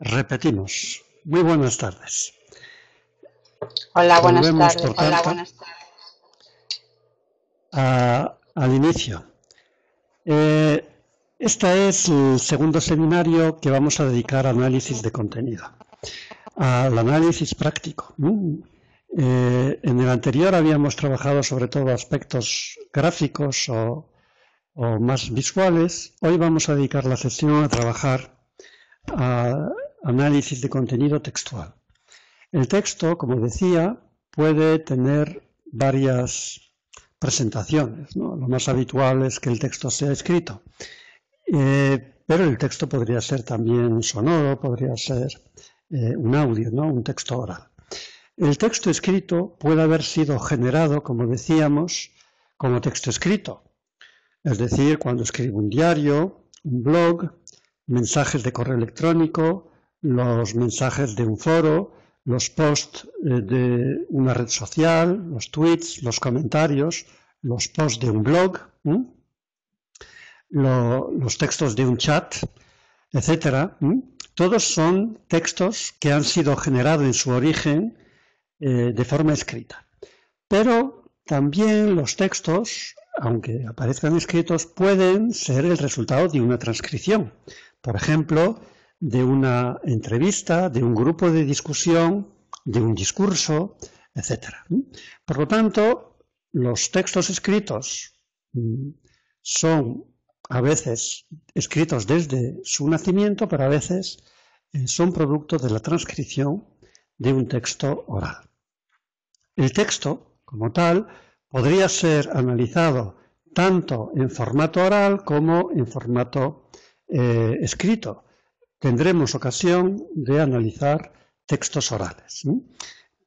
Repetimos. Muy buenas tardes. Hola, buenas Volvemos, tardes. por tanto, al inicio. Este es el segundo seminario que vamos a dedicar a análisis de contenido, al análisis práctico. En el anterior habíamos trabajado sobre todo aspectos gráficos o más visuales. Hoy vamos a dedicar la sesión a trabajar a análisis de contenido textual. El texto, como decía, puede tener varias presentaciones, ¿no? Lo más habitual es que el texto sea escrito, pero el texto podría ser también sonoro, podría ser un audio, ¿no? Un texto oral. El texto escrito puede haber sido generado, como decíamos, como texto escrito, es decir, cuando escribo un diario, un blog, mensajes de correo electrónico, los mensajes de un foro, los posts de una red social, los tweets, los comentarios, los posts de un blog, los textos de un chat, etcétera. Todos son textos que han sido generados en su origen de forma escrita. Pero también los textos, aunque aparezcan escritos, pueden ser el resultado de una transcripción. Por ejemplo, de una entrevista, de un grupo de discusión, de un discurso, etc. Por lo tanto, los textos escritos son a veces escritos desde su nacimiento, pero a veces son producto de la transcripción de un texto oral. El texto, como tal, podría ser analizado tanto en formato oral como en formato escrito. Tendremos ocasión de analizar textos orales.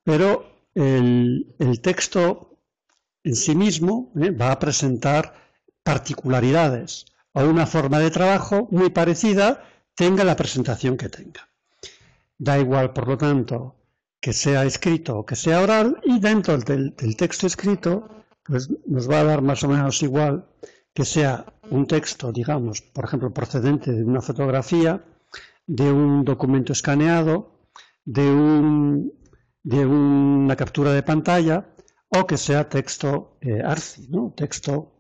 Pero el texto en sí mismo va a presentar particularidades o una forma de trabajo muy parecida, tenga la presentación que tenga. Da igual, por lo tanto, que sea escrito o que sea oral, y dentro del texto escrito, pues nos va a dar más o menos igual que sea un texto, digamos, por ejemplo, procedente de una fotografía, de un documento escaneado, de una captura de pantalla, o que sea texto ARCI, ¿no? Texto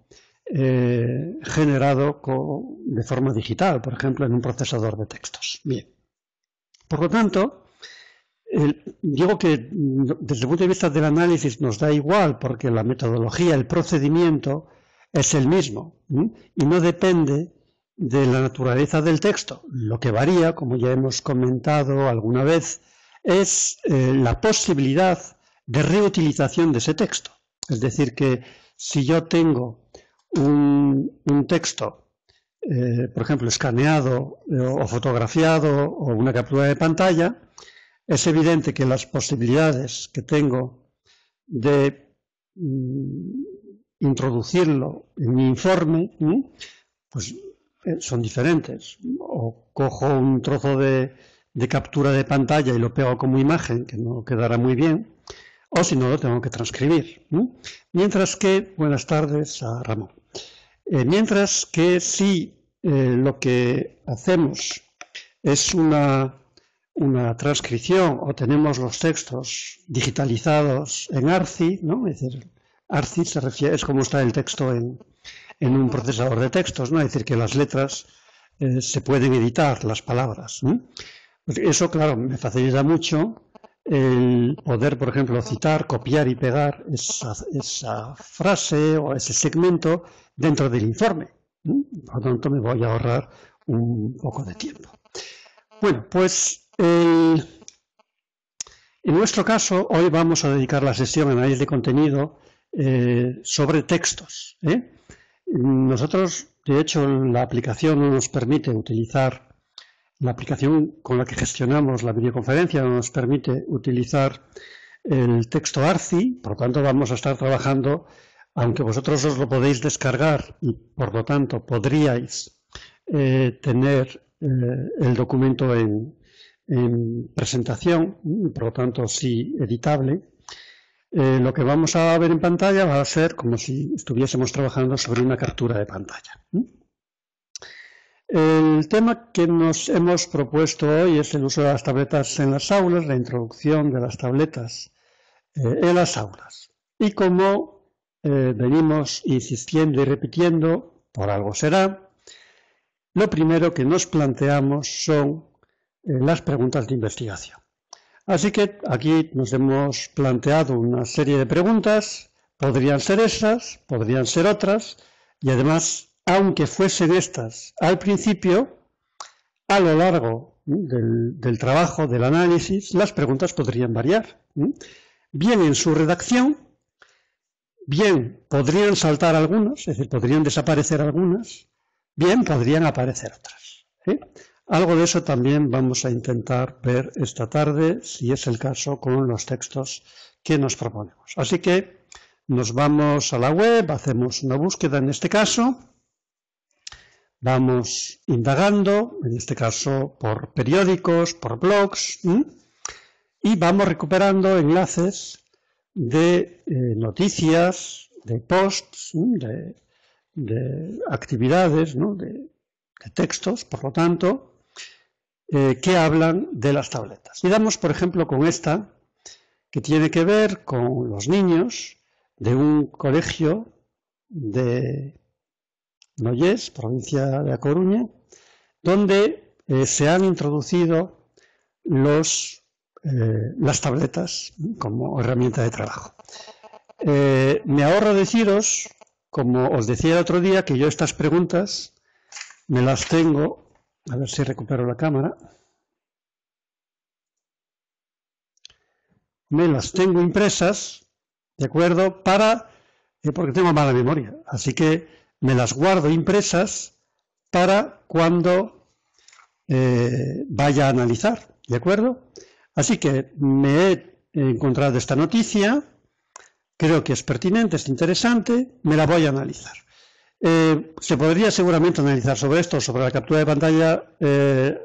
generado de forma digital, por ejemplo, en un procesador de textos. Bien. Por lo tanto, digo que desde el punto de vista del análisis nos da igual, porque la metodología, el procedimiento es el mismo, y no depende de la naturaleza del texto. Lo que varía, como ya hemos comentado alguna vez, es la posibilidad de reutilización de ese texto. Es decir, que si yo tengo un texto, por ejemplo, escaneado o fotografiado o una captura de pantalla, es evidente que las posibilidades que tengo de introducirlo en mi informe, pues son diferentes. O cojo un trozo de captura de pantalla y lo pego como imagen, que no quedará muy bien, o si no, lo tengo que transcribir. Mientras que, buenas tardes a Ramón, mientras que si lo que hacemos es una transcripción o tenemos los textos digitalizados en ARCI, ¿no? Es decir, ARCI es como está el texto en un procesador de textos, ¿no? Es decir, que las letras se pueden editar, las palabras. Pues eso, claro, me facilita mucho el poder, por ejemplo, citar, copiar y pegar esa frase o ese segmento dentro del informe. Por lo tanto, me voy a ahorrar un poco de tiempo. Bueno, pues en nuestro caso, hoy vamos a dedicar la sesión a análisis de contenido sobre textos. Nosotros, de hecho, la aplicación no nos permite utilizar, la aplicación con la que gestionamos la videoconferencia no nos permite utilizar el texto ARCI, por lo tanto vamos a estar trabajando, aunque vosotros os lo podéis descargar y por lo tanto podríais tener el documento en presentación, por lo tanto sí editable. Lo que vamos a ver en pantalla va a ser como si estuviésemos trabajando sobre una captura de pantalla. El tema que nos hemos propuesto hoy es el uso de las tabletas en las aulas, la introducción de las tabletas en las aulas. Y como venimos insistiendo y repitiendo, por algo será, lo primero que nos planteamos son las preguntas de investigación. Así que aquí nos hemos planteado una serie de preguntas, podrían ser esas, podrían ser otras, y además, aunque fuesen estas al principio, a lo largo del trabajo, del análisis, las preguntas podrían variar. Bien en su redacción, bien podrían saltar algunas, es decir, podrían desaparecer algunas, bien podrían aparecer otras. Algo de eso también vamos a intentar ver esta tarde, si es el caso, con los textos que nos proponemos. Así que nos vamos a la web, hacemos una búsqueda en este caso, vamos indagando, en este caso por periódicos, por blogs, y vamos recuperando enlaces de noticias, de posts, de actividades, de textos, por lo tanto, que hablan de las tabletas. Y damos, por ejemplo, con esta, que tiene que ver con los niños de un colegio de Noyés, provincia de A Coruña, donde se han introducido las tabletas como herramienta de trabajo. Me ahorro deciros, como os decía el otro día, que yo estas preguntas me las tengo, a ver si recupero la cámara, me las tengo impresas, ¿de acuerdo? Porque tengo mala memoria, así que me las guardo impresas para cuando vaya a analizar, ¿de acuerdo? Así que me he encontrado esta noticia, creo que es pertinente, es interesante, me la voy a analizar. Se podría seguramente analizar sobre esto, sobre la captura de pantalla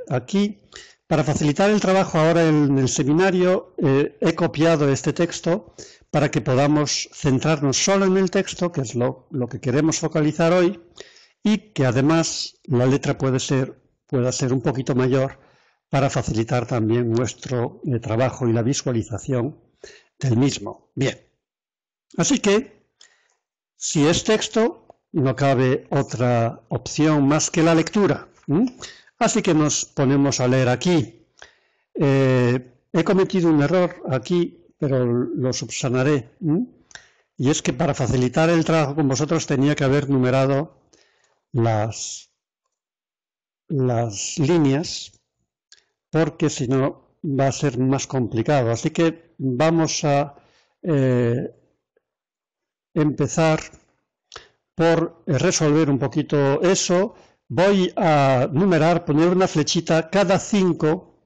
aquí. Para facilitar el trabajo ahora en el seminario he copiado este texto para que podamos centrarnos solo en el texto, que es lo que queremos focalizar hoy, y que además la letra pueda ser un poquito mayor para facilitar también nuestro trabajo y la visualización del mismo. Bien, así que si es texto, no cabe otra opción más que la lectura. Así que nos ponemos a leer aquí. He cometido un error aquí, pero lo subsanaré. Y es que para facilitar el trabajo con vosotros tenía que haber numerado las líneas, porque si no va a ser más complicado. Así que vamos a empezar por resolver un poquito eso. Voy a numerar, poner una flechita cada cinco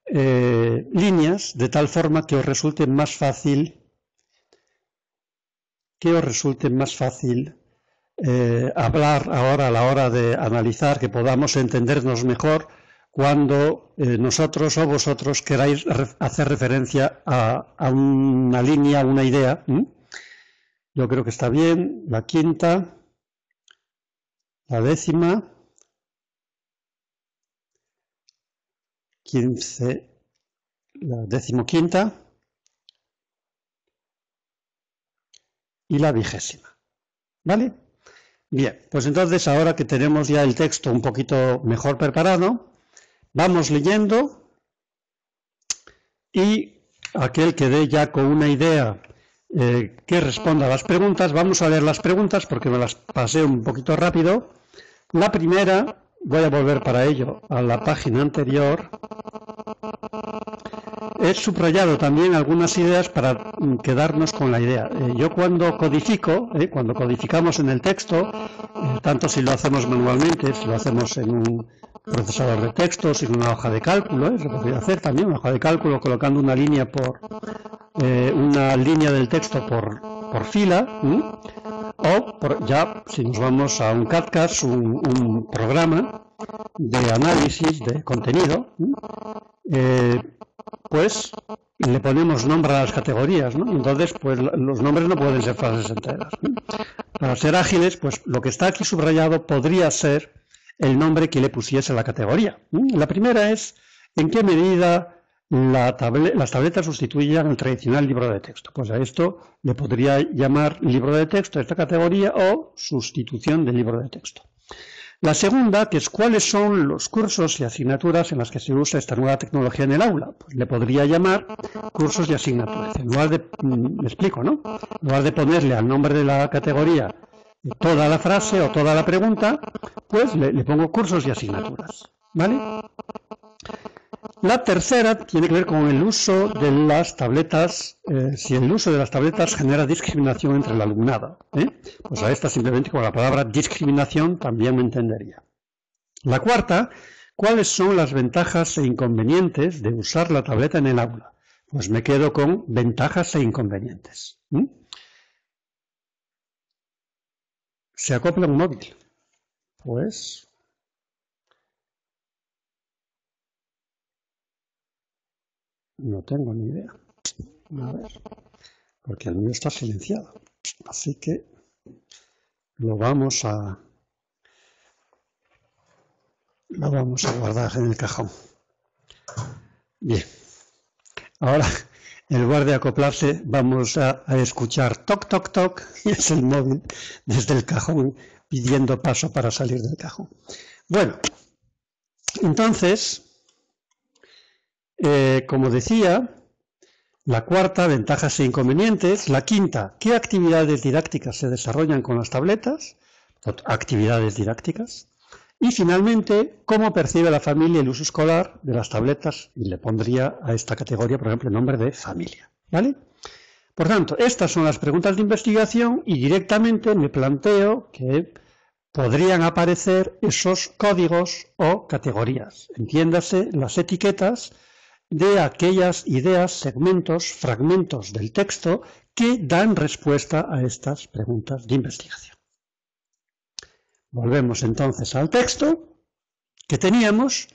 líneas, de tal forma que os resulte más fácil hablar ahora a la hora de analizar, que podamos entendernos mejor cuando nosotros o vosotros queráis hacer referencia a una línea, a una idea. Yo creo que está bien. La quinta, la décima, 15, la 15ª y la 20ª. ¿Vale? Bien, pues entonces ahora que tenemos ya el texto un poquito mejor preparado, vamos leyendo y aquel que dé ya con una idea que responda a las preguntas, vamos a leer las preguntas porque me las pasé un poquito rápido. La primera, voy a volver para ello a la página anterior. He subrayado también algunas ideas para quedarnos con la idea. Yo cuando codifico, cuando codificamos en el texto, tanto si lo hacemos manualmente, si lo hacemos en un procesador de textos, en una hoja de cálculo, se podría hacer también una hoja de cálculo colocando una línea del texto por fila, o ya si nos vamos a un CADCAS, un programa de análisis de contenido, pues le ponemos nombre a las categorías, ¿no? Entonces, pues los nombres no pueden ser frases enteras, ¿no? para ser ágiles, pues lo que está aquí subrayado podría ser el nombre que le pusiese a la categoría. La primera es en qué medida las tabletas sustituyen el tradicional libro de texto. Pues a esto le podría llamar libro de texto a esta categoría o sustitución del libro de texto. La segunda, que es cuáles son los cursos y asignaturas en las que se usa esta nueva tecnología en el aula. Pues le podría llamar cursos y asignaturas. En lugar de, me explico, ¿no? En lugar de ponerle al nombre de la categoría toda la frase o toda la pregunta, pues le pongo cursos y asignaturas, ¿vale? La tercera tiene que ver con el uso de las tabletas, si el uso de las tabletas genera discriminación entre el alumnado. Pues a esta simplemente con la palabra discriminación también me entendería. La cuarta, ¿cuáles son las ventajas e inconvenientes de usar la tableta en el aula? Pues me quedo con ventajas e inconvenientes. ¿Se acopla un móvil? Pues no tengo ni idea. A ver, porque el mío está silenciado. Así que lo vamos a guardar en el cajón. Bien. Ahora, en lugar de acoplarse, vamos a escuchar toc, toc, toc, y es el móvil desde el cajón pidiendo paso para salir del cajón. Bueno, entonces, como decía, la cuarta, ventajas e inconvenientes. La quinta, ¿qué actividades didácticas se desarrollan con las tabletas? Actividades didácticas. Y finalmente, ¿cómo percibe la familia el uso escolar de las tabletas? Y le pondría a esta categoría, por ejemplo, el nombre de familia. ¿Vale? Por tanto, estas son las preguntas de investigación y directamente me planteo que podrían aparecer esos códigos o categorías. Entiéndase, las etiquetas de aquellas ideas, segmentos, fragmentos del texto que dan respuesta a estas preguntas de investigación. Volvemos entonces al texto que teníamos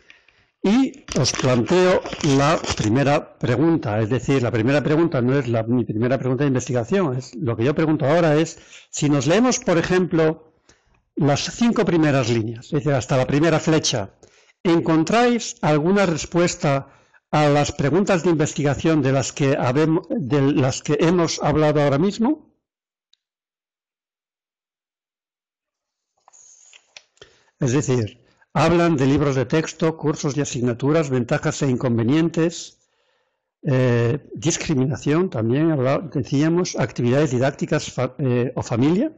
y os planteo la primera pregunta. Es decir, la primera pregunta no es mi primera pregunta de investigación. Lo que yo pregunto ahora es, si nos leemos, por ejemplo, las 5 primeras líneas, es decir, hasta la primera flecha, ¿encontráis alguna respuesta a las preguntas de investigación de las que hemos hablado ahora mismo? Es decir, hablan de libros de texto, cursos y asignaturas, ventajas e inconvenientes, discriminación también, decíamos, actividades didácticas o familia.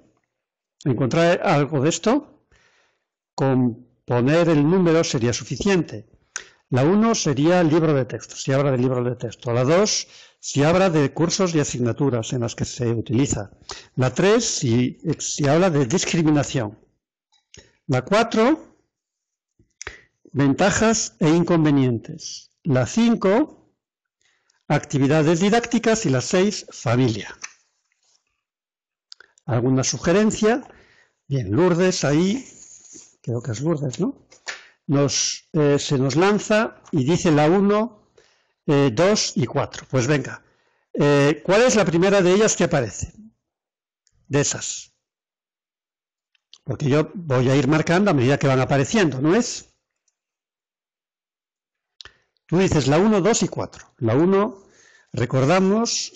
¿Encontrar algo de esto? Con poner el número sería suficiente. La 1 sería el libro de texto, si habla de libros de texto. La 2, si habla de cursos y asignaturas en las que se utiliza. La 3, si habla de discriminación. La 4, ventajas e inconvenientes. La 5, actividades didácticas. Y la 6, familia. ¿Alguna sugerencia? Bien, Lourdes ahí, creo que es Lourdes, ¿no? Se nos lanza y dice la 1, 2 y 4. Pues venga, ¿cuál es la primera de ellas que aparece? De esas. Porque yo voy a ir marcando a medida que van apareciendo, ¿no es? Tú dices la 1, 2 y 4. La 1, recordamos,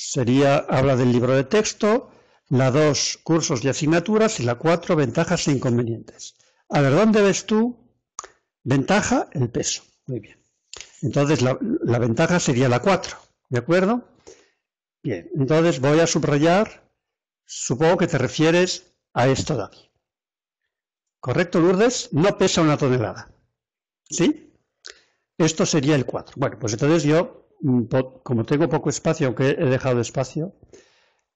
habla del libro de texto. La 2, cursos y asignaturas. Y la 4, ventajas e inconvenientes. A ver, ¿dónde ves tú ventaja? El peso. Muy bien. Entonces, la ventaja sería la 4. ¿De acuerdo? Bien. Entonces, voy a subrayar. Supongo que te refieres a esto de aquí. ¿Correcto, Lourdes? No pesa 1 tonelada. ¿Sí? Esto sería el 4. Bueno, pues entonces yo, como tengo poco espacio, aunque he dejado espacio,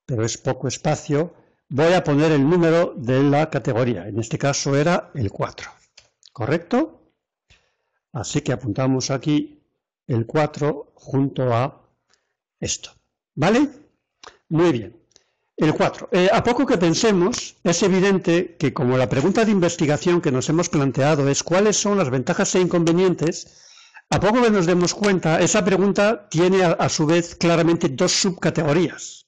pero es poco espacio, voy a poner el número de la categoría. En este caso era el 4. ¿Correcto? Así que apuntamos aquí el 4 junto a esto. ¿Vale? Muy bien. El 4. A poco que pensemos, es evidente que como la pregunta de investigación que nos hemos planteado es cuáles son las ventajas e inconvenientes, a poco que nos demos cuenta, esa pregunta tiene a su vez claramente 2 subcategorías.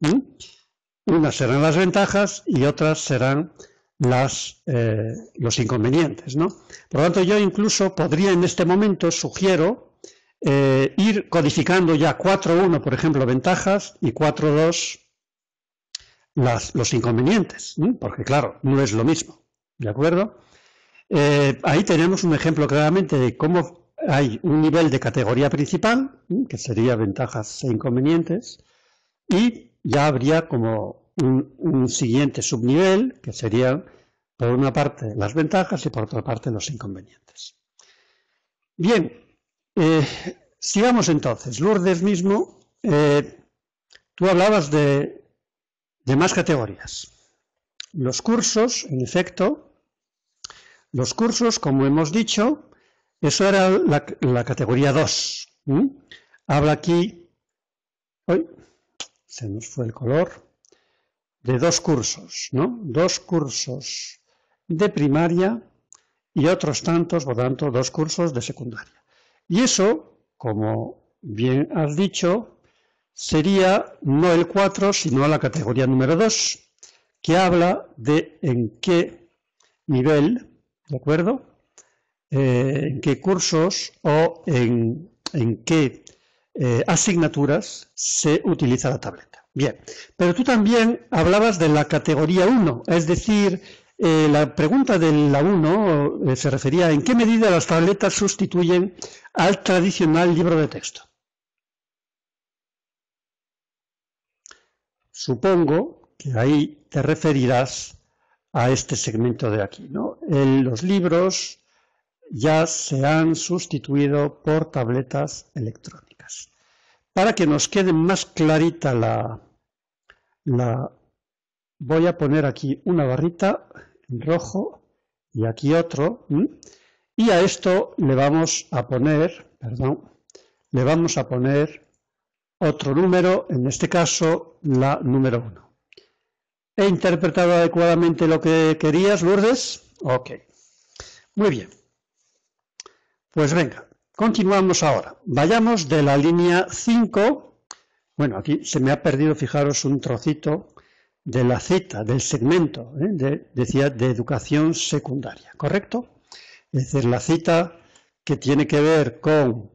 Unas serán las ventajas y otras serán los inconvenientes, ¿no? Por lo tanto, yo incluso podría en este momento, sugiero, ir codificando ya 4.1, por ejemplo, ventajas, y 4.2 los inconvenientes, ¿sí? Porque claro, no es lo mismo, ¿de acuerdo? Ahí tenemos un ejemplo claramente de cómo hay un nivel de categoría principal, ¿sí? Que sería ventajas e inconvenientes, y ya habría como un siguiente subnivel, que serían por una parte las ventajas y por otra parte los inconvenientes. Bien, sigamos entonces. Lourdes mismo, tú hablabas de más categorías. Los cursos, en efecto, los cursos, como hemos dicho, eso era la categoría 2. Habla aquí, hoy se nos fue el color, de 2 cursos, ¿no? 2 cursos de primaria y otros tantos, por tanto, 2 cursos de secundaria. Y eso, como bien has dicho, sería no el 4, sino la categoría número 2, que habla de en qué nivel, ¿de acuerdo? En qué cursos o en qué asignaturas se utiliza la tableta. Bien, pero tú también hablabas de la categoría 1, es decir, la pregunta de la 1 se refería a en qué medida las tabletas sustituyen al tradicional libro de texto. Supongo que ahí te referirás a este segmento de aquí, ¿no? Los libros ya se han sustituido por tabletas electrónicas. Para que nos quede más clarita voy a poner aquí una barrita en rojo y aquí otro, y a esto le vamos a poner, otro número, en este caso la número 1. ¿He interpretado adecuadamente lo que querías, Lourdes? Ok. Muy bien. Pues venga, continuamos ahora. Vayamos de la línea 5. Bueno, aquí se me ha perdido, fijaros, un trocito de la cita, del segmento, decía, de educación secundaria, ¿correcto? Es decir, la cita que tiene que ver con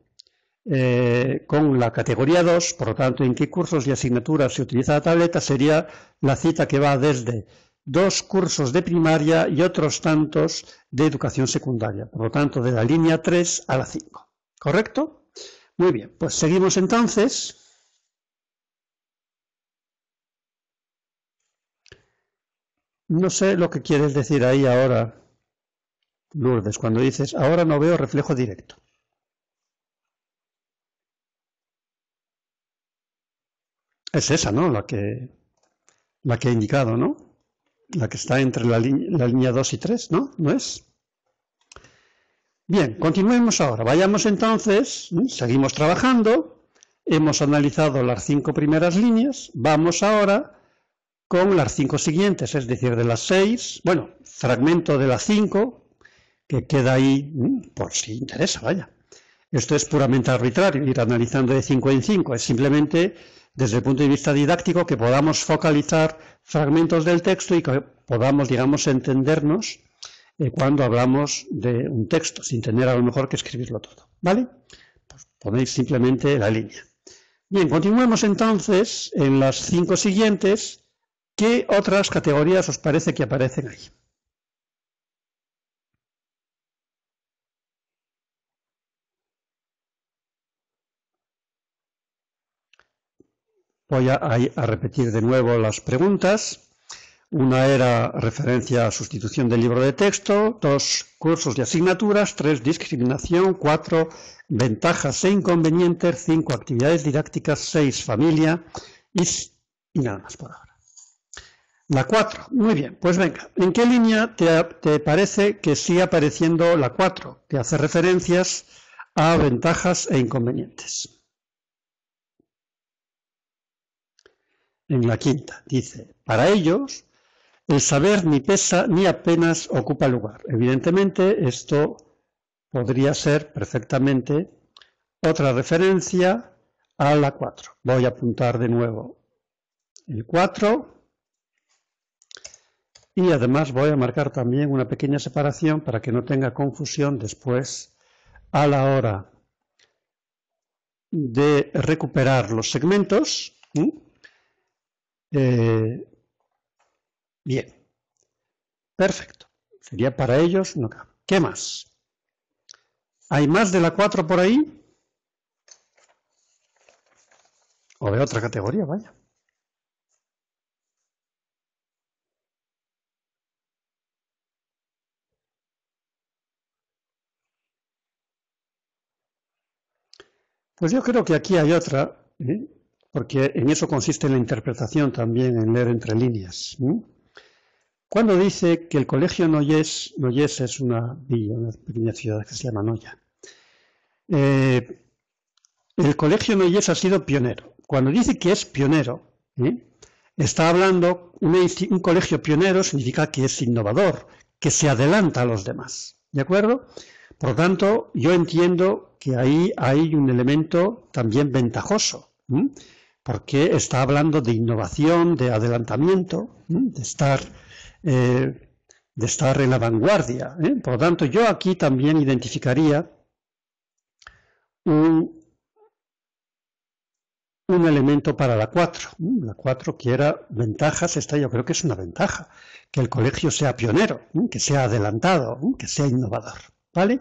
la categoría 2, por lo tanto, en qué cursos y asignaturas se utiliza la tableta, sería la cita que va desde 2 cursos de primaria y otros tantos de educación secundaria, por lo tanto, de la línea 3 a la 5, ¿correcto? Muy bien, pues seguimos entonces. No sé lo que quieres decir ahí ahora, Lourdes, cuando dices, ahora no veo reflejo directo. Es esa, ¿no? La que he indicado, ¿no? La que está entre la línea 2 y 3, ¿no? ¿No es? Bien, continuemos ahora. Vayamos entonces, seguimos trabajando, hemos analizado las 5 primeras líneas, vamos ahora con las 5 siguientes, es decir, de las 6, bueno, fragmento de las 5, que queda ahí, por si interesa, vaya. Esto es puramente arbitrario, ir analizando de 5 en 5, es simplemente desde el punto de vista didáctico que podamos focalizar fragmentos del texto y que podamos, digamos, entendernos cuando hablamos de un texto, sin tener a lo mejor que escribirlo todo, ¿vale? Pues ponéis simplemente la línea. Bien, continuemos entonces en las 5 siguientes. ¿Qué otras categorías os parece que aparecen ahí? Voy a repetir de nuevo las preguntas. Una era referencia a sustitución del libro de texto, 2 cursos y asignaturas, 3 discriminación, 4 ventajas e inconvenientes, 5 actividades didácticas, 6 familia y nada más por ahora. La 4, muy bien, pues venga, ¿en qué línea te parece que sigue apareciendo la 4, que hace referencias a ventajas e inconvenientes? En la 5ª, dice, para ellos, el saber ni pesa ni apenas ocupa lugar. Evidentemente, esto podría ser perfectamente otra referencia a la 4. Voy a apuntar de nuevo el 4. y además voy a marcar también una pequeña separación para que no tenga confusión después a la hora de recuperar los segmentos. Bien, perfecto. Sería para ellos, no cabe. ¿Qué más? ¿Hay más de la 4 por ahí? O de otra categoría, vaya. Pues yo creo que aquí hay otra, porque en eso consiste la interpretación también, en leer entre líneas. Cuando dice que el colegio Noyes es una villa, una pequeña ciudad que se llama Noya, el colegio Noyes ha sido pionero. Cuando dice que es pionero, está hablando, un colegio pionero significa que es innovador, que se adelanta a los demás, ¿de acuerdo? Por lo tanto, yo entiendo que ahí hay un elemento también ventajoso, porque está hablando de innovación, de adelantamiento, de estar en la vanguardia. Por lo tanto, yo aquí también identificaría un elemento para la 4. La 4 que era ventajas, esta yo creo que es una ventaja, que el colegio sea pionero, que sea adelantado, que sea innovador. ¿Vale?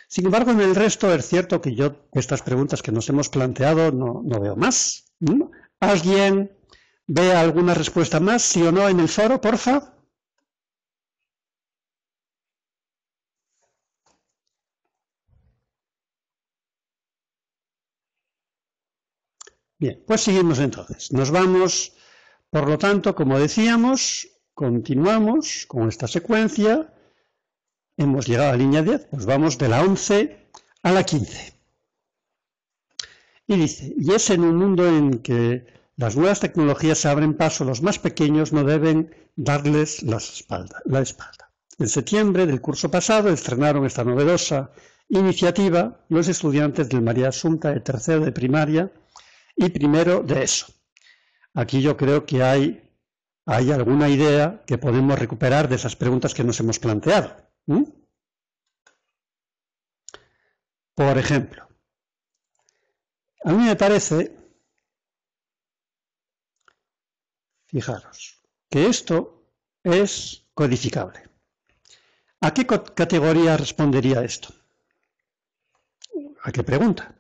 Sin embargo, en el resto es cierto que yo, estas preguntas que nos hemos planteado, no veo más. ¿Alguien ve alguna respuesta más, sí o no, en el foro, porfa? Bien, pues seguimos entonces. Nos vamos, por lo tanto, como decíamos, continuamos con esta secuencia. Hemos llegado a la línea 10, pues vamos de la 11 a la 15. Y dice, y es en un mundo en que las nuevas tecnologías se abren paso, los más pequeños no deben darles la espalda. En septiembre del curso pasado estrenaron esta novedosa iniciativa los estudiantes del María Asunta de tercero de primaria y primero de ESO. Aquí yo creo que hay alguna idea que podemos recuperar de esas preguntas que nos hemos planteado. Por ejemplo, a mí me parece, fijaros, que esto es codificable. ¿A qué categoría respondería esto? ¿A qué pregunta?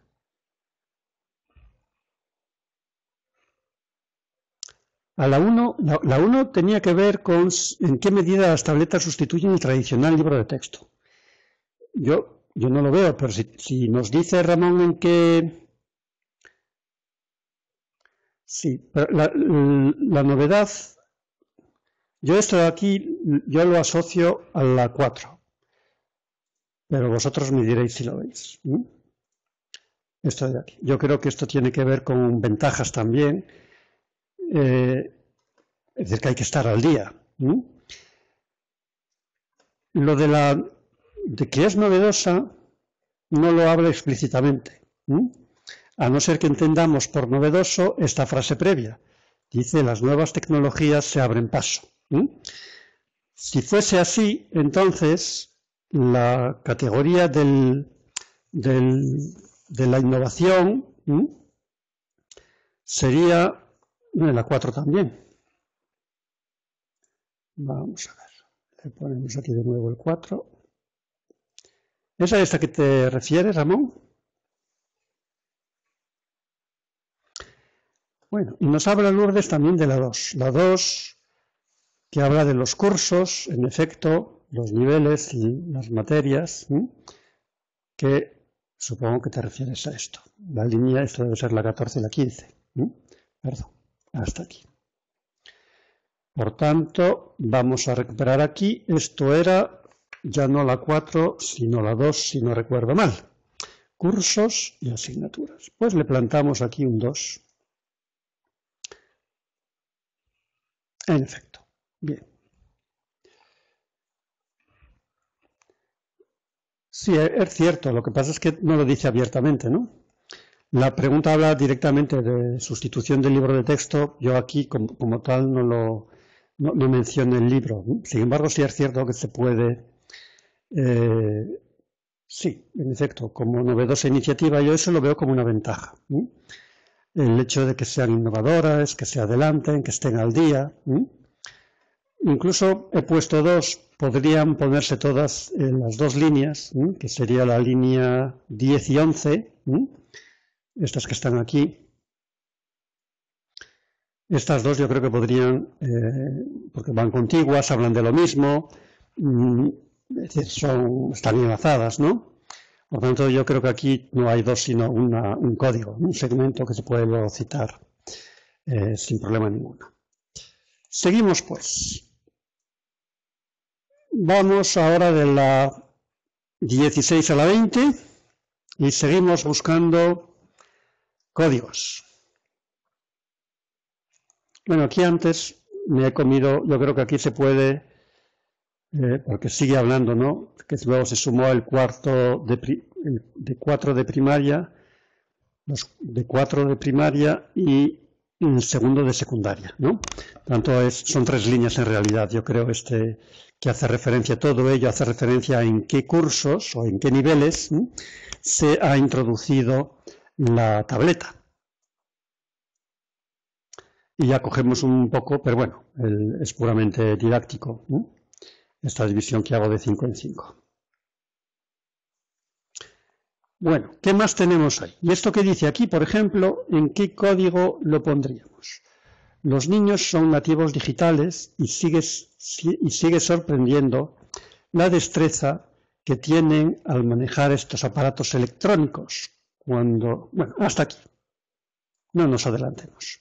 A la 1 tenía que ver con en qué medida las tabletas sustituyen el tradicional libro de texto. Yo no lo veo, pero si nos dice Ramón en qué... Sí, pero la novedad... Yo esto de aquí, yo lo asocio a la 4. Pero vosotros me diréis si lo veis. Esto de aquí. Yo creo que esto tiene que ver con ventajas también. Es decir, que hay que estar al día. Lo de que es novedosa no lo habla explícitamente, a no ser que entendamos por novedoso esta frase previa. Dice, las nuevas tecnologías se abren paso. Si fuese así, entonces la categoría de la innovación sería la 4 también. Vamos a ver. Le ponemos aquí de nuevo el 4. ¿Es a esta que te refieres, Ramón? Bueno, y nos habla Lourdes también de la 2. La 2, que habla de los cursos, en efecto, los niveles y las materias, que supongo que te refieres a esto. La línea, esto debe ser la 14 y la 15. Perdón, hasta aquí. Por tanto, vamos a recuperar aquí. Esto era ya no la 4, sino la 2, si no recuerdo mal. Cursos y asignaturas. Pues le plantamos aquí un 2. En efecto. Bien. Sí, es cierto. Lo que pasa es que no lo dice abiertamente, ¿no? La pregunta habla directamente de sustitución del libro de texto. Yo aquí, como tal, no no menciona el libro. Sin embargo, sí es cierto que se puede, sí, en efecto, como novedosa iniciativa, yo eso lo veo como una ventaja. El hecho de que sean innovadoras, que se adelanten, que estén al día. Incluso he puesto dos, podrían ponerse todas en las dos líneas, que sería la línea 10 y 11, estas que están aquí. Estas dos yo creo que podrían, porque van contiguas, hablan de lo mismo, es decir, están enlazadas, ¿no? Por lo tanto, yo creo que aquí no hay dos, sino un código, un segmento que se puede luego citar sin problema ninguno. Seguimos, pues. Vamos ahora de la 16 a la 20 y seguimos buscando códigos. Bueno, aquí antes me he comido, yo creo que aquí se puede, porque sigue hablando, ¿no? Que luego se sumó el cuarto de 4 de primaria, los de 4 de primaria y el segundo de secundaria, ¿no? Tanto son 3 líneas en realidad, yo creo, que hace referencia, todo ello hace referencia a en qué cursos o en qué niveles se ha introducido la tableta. Y ya cogemos un poco, pero bueno, es puramente didáctico, esta división que hago de 5 en 5. Bueno, ¿qué más tenemos ahí? Y esto que dice aquí, por ejemplo, ¿en qué código lo pondríamos? Los niños son nativos digitales y sigue sorprendiendo la destreza que tienen al manejar estos aparatos electrónicos. Bueno, hasta aquí. No nos adelantemos.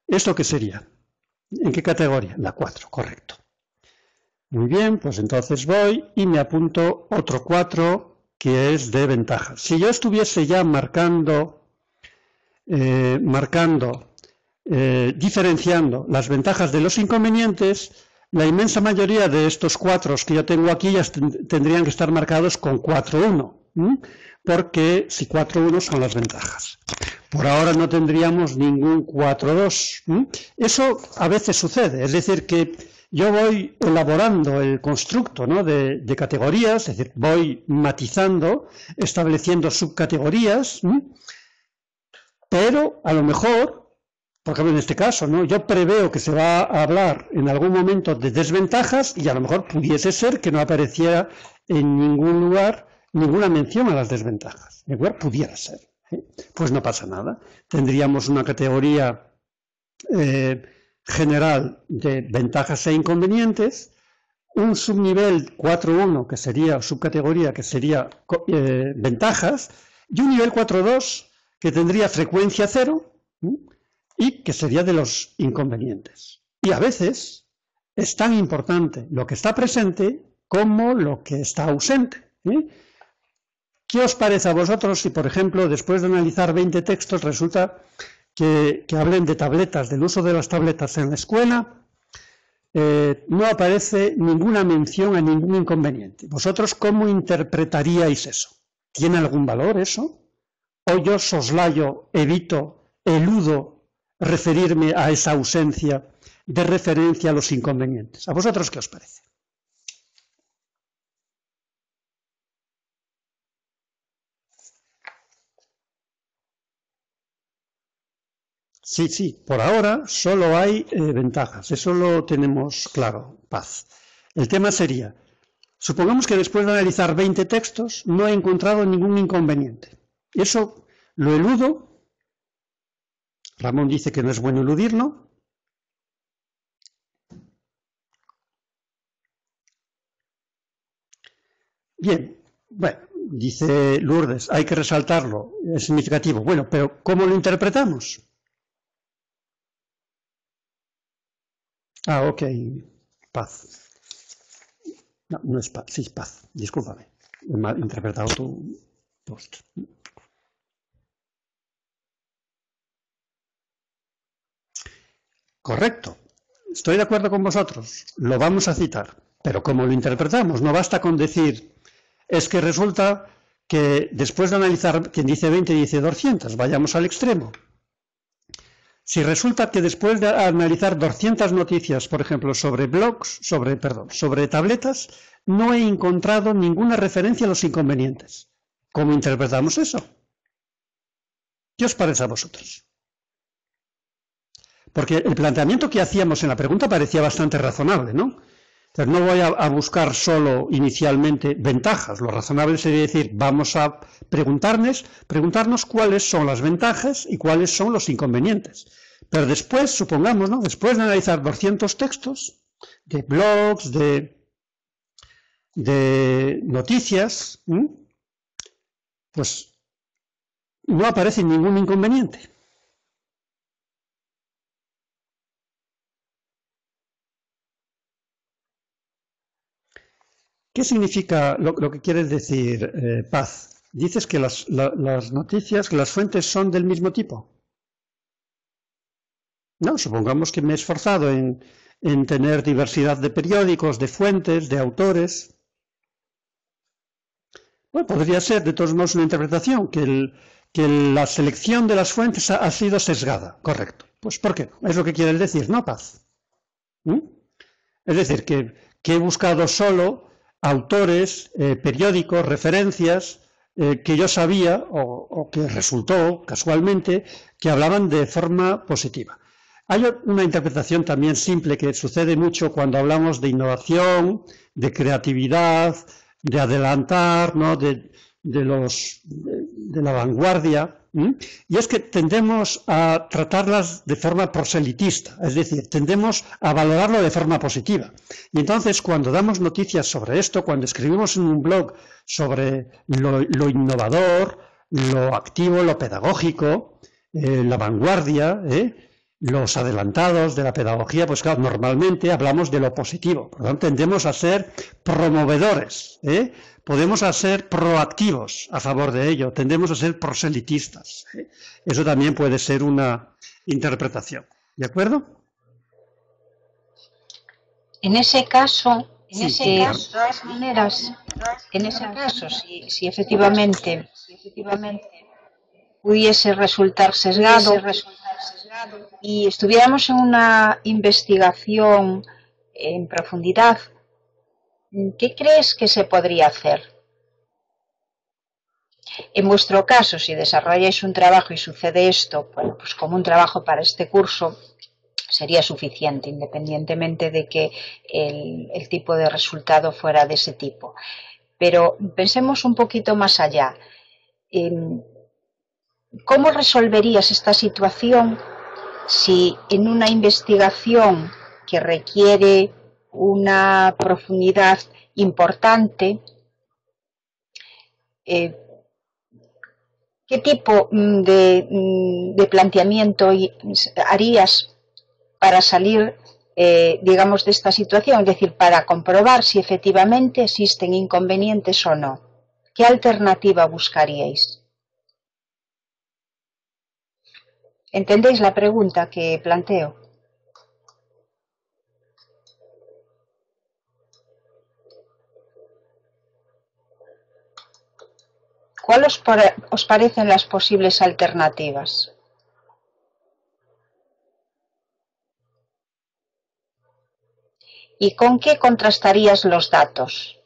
¿Esto qué sería? ¿En qué categoría? La 4, correcto. Muy bien, pues entonces voy y me apunto otro 4 que es de ventajas. Si yo estuviese ya diferenciando las ventajas de los inconvenientes, la inmensa mayoría de estos 4 que yo tengo aquí ya tendrían que estar marcados con 4.1, porque si 4.1 son las ventajas. Por ahora no tendríamos ningún 4.2. Eso a veces sucede, es decir, que yo voy elaborando el constructo, ¿no? de categorías, es decir, voy matizando, estableciendo subcategorías, pero a lo mejor, por ejemplo en este caso, ¿no? Yo preveo que se va a hablar en algún momento de desventajas y a lo mejor pudiese ser que no apareciera en ningún lugar ninguna mención a las desventajas. ¿De acuerdo? Pudiera ser. Pues no pasa nada. Tendríamos una categoría general de ventajas e inconvenientes, un subnivel 4.1 que sería subcategoría que sería ventajas y un nivel 4.2 que tendría frecuencia 0 y que sería de los inconvenientes. Y a veces es tan importante lo que está presente como lo que está ausente. ¿Qué os parece a vosotros si, por ejemplo, después de analizar 20 textos resulta que hablen de tabletas, del uso de las tabletas en la escuela, no aparece ninguna mención a ningún inconveniente? ¿Vosotros cómo interpretaríais eso? ¿Tiene algún valor eso? ¿O yo soslayo, evito, eludo referirme a esa ausencia de referencia a los inconvenientes? ¿A vosotros qué os parece? Sí, por ahora solo hay ventajas, eso lo tenemos claro, paz. El tema sería, supongamos que después de analizar 20 textos no he encontrado ningún inconveniente. Eso lo eludo, Ramón dice que no es bueno eludirlo. Bien, bueno, dice Lourdes, hay que resaltarlo, es significativo. Bueno, pero ¿cómo lo interpretamos? Ok, paz. No es paz, sí, paz, discúlpame, he mal interpretado tu post. Correcto, estoy de acuerdo con vosotros, lo vamos a citar, pero ¿cómo lo interpretamos? No basta con decir, es que resulta que después de analizar, quien dice 20 dice 200, vayamos al extremo. Si resulta que después de analizar 200 noticias, por ejemplo, sobre blogs, sobre tabletas, no he encontrado ninguna referencia a los inconvenientes. ¿Cómo interpretamos eso? ¿Qué os parece a vosotros? Porque el planteamiento que hacíamos en la pregunta parecía bastante razonable, ¿no? Entonces no voy a buscar solo inicialmente ventajas. Lo razonable sería decir, vamos a preguntarnos cuáles son las ventajas y cuáles son los inconvenientes. Pero después, supongamos, ¿no? Después de analizar 200 textos de blogs, de noticias, pues no aparece ningún inconveniente. ¿Qué significa lo que quieres decir, Paz? ¿Dices que las noticias, que las fuentes son del mismo tipo? No, supongamos que me he esforzado en tener diversidad de periódicos, de fuentes, de autores. Bueno, podría ser, de todos modos, una interpretación, que la selección de las fuentes ha sido sesgada. Correcto. Pues ¿por qué no? Es lo que quieres decir, ¿no, Paz? Es decir, que he buscado solo autores, periódicos, referencias que yo sabía o que resultó casualmente que hablaban de forma positiva. Hay una interpretación también simple que sucede mucho cuando hablamos de innovación, de creatividad, de adelantar, ¿no? de la vanguardia, y es que tendemos a tratarlas de forma proselitista, es decir, tendemos a valorarlo de forma positiva. Y entonces, cuando damos noticias sobre esto, cuando escribimos en un blog sobre lo innovador, lo activo, lo pedagógico, la vanguardia, los adelantados de la pedagogía, pues claro, normalmente hablamos de lo positivo, por lo tanto tendemos a ser promovedores, podemos a ser proactivos a favor de ello, tendemos a ser proselitistas. Eso también puede ser una interpretación, ¿de acuerdo? En ese caso, Sí, de todas maneras, en ese caso, si efectivamente pudiese resultar sesgado y estuviéramos en una investigación en profundidad, ¿qué crees que se podría hacer? En vuestro caso, si desarrolláis un trabajo y sucede esto, bueno, pues como un trabajo para este curso sería suficiente, independientemente de que el tipo de resultado fuera de ese tipo. Pero pensemos un poquito más allá. ¿Cómo resolverías esta situación si en una investigación que requiere una profundidad importante, qué tipo de planteamiento harías para salir, digamos, de esta situación? Es decir, para comprobar si efectivamente existen inconvenientes o no. ¿Qué alternativa buscaríais? ¿Entendéis la pregunta que planteo? ¿Cuál os parecen las posibles alternativas? ¿Y con qué contrastarías los datos?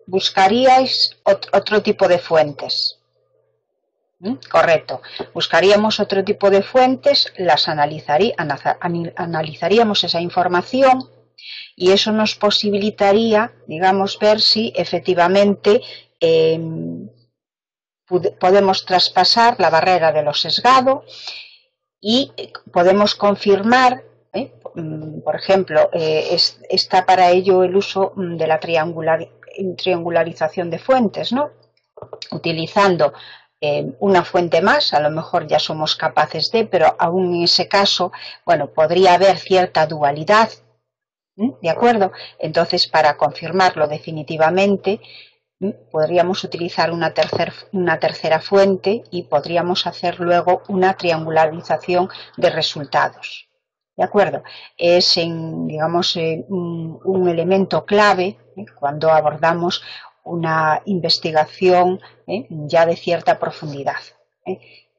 ¿Buscaríais otro tipo de fuentes? Correcto. Buscaríamos otro tipo de fuentes, analizaríamos esa información y eso nos posibilitaría, digamos, ver si efectivamente podemos traspasar la barrera de lo sesgado y podemos confirmar, por ejemplo, está para ello el uso de la triangularización de fuentes, ¿no? Utilizando una fuente más, a lo mejor ya somos capaces de, pero aún en ese caso, bueno, podría haber cierta dualidad, ¿de acuerdo? Entonces, para confirmarlo definitivamente, podríamos utilizar una tercera fuente y podríamos hacer luego una triangularización de resultados, ¿de acuerdo? Es, digamos, un elemento clave cuando abordamos una investigación ya de cierta profundidad.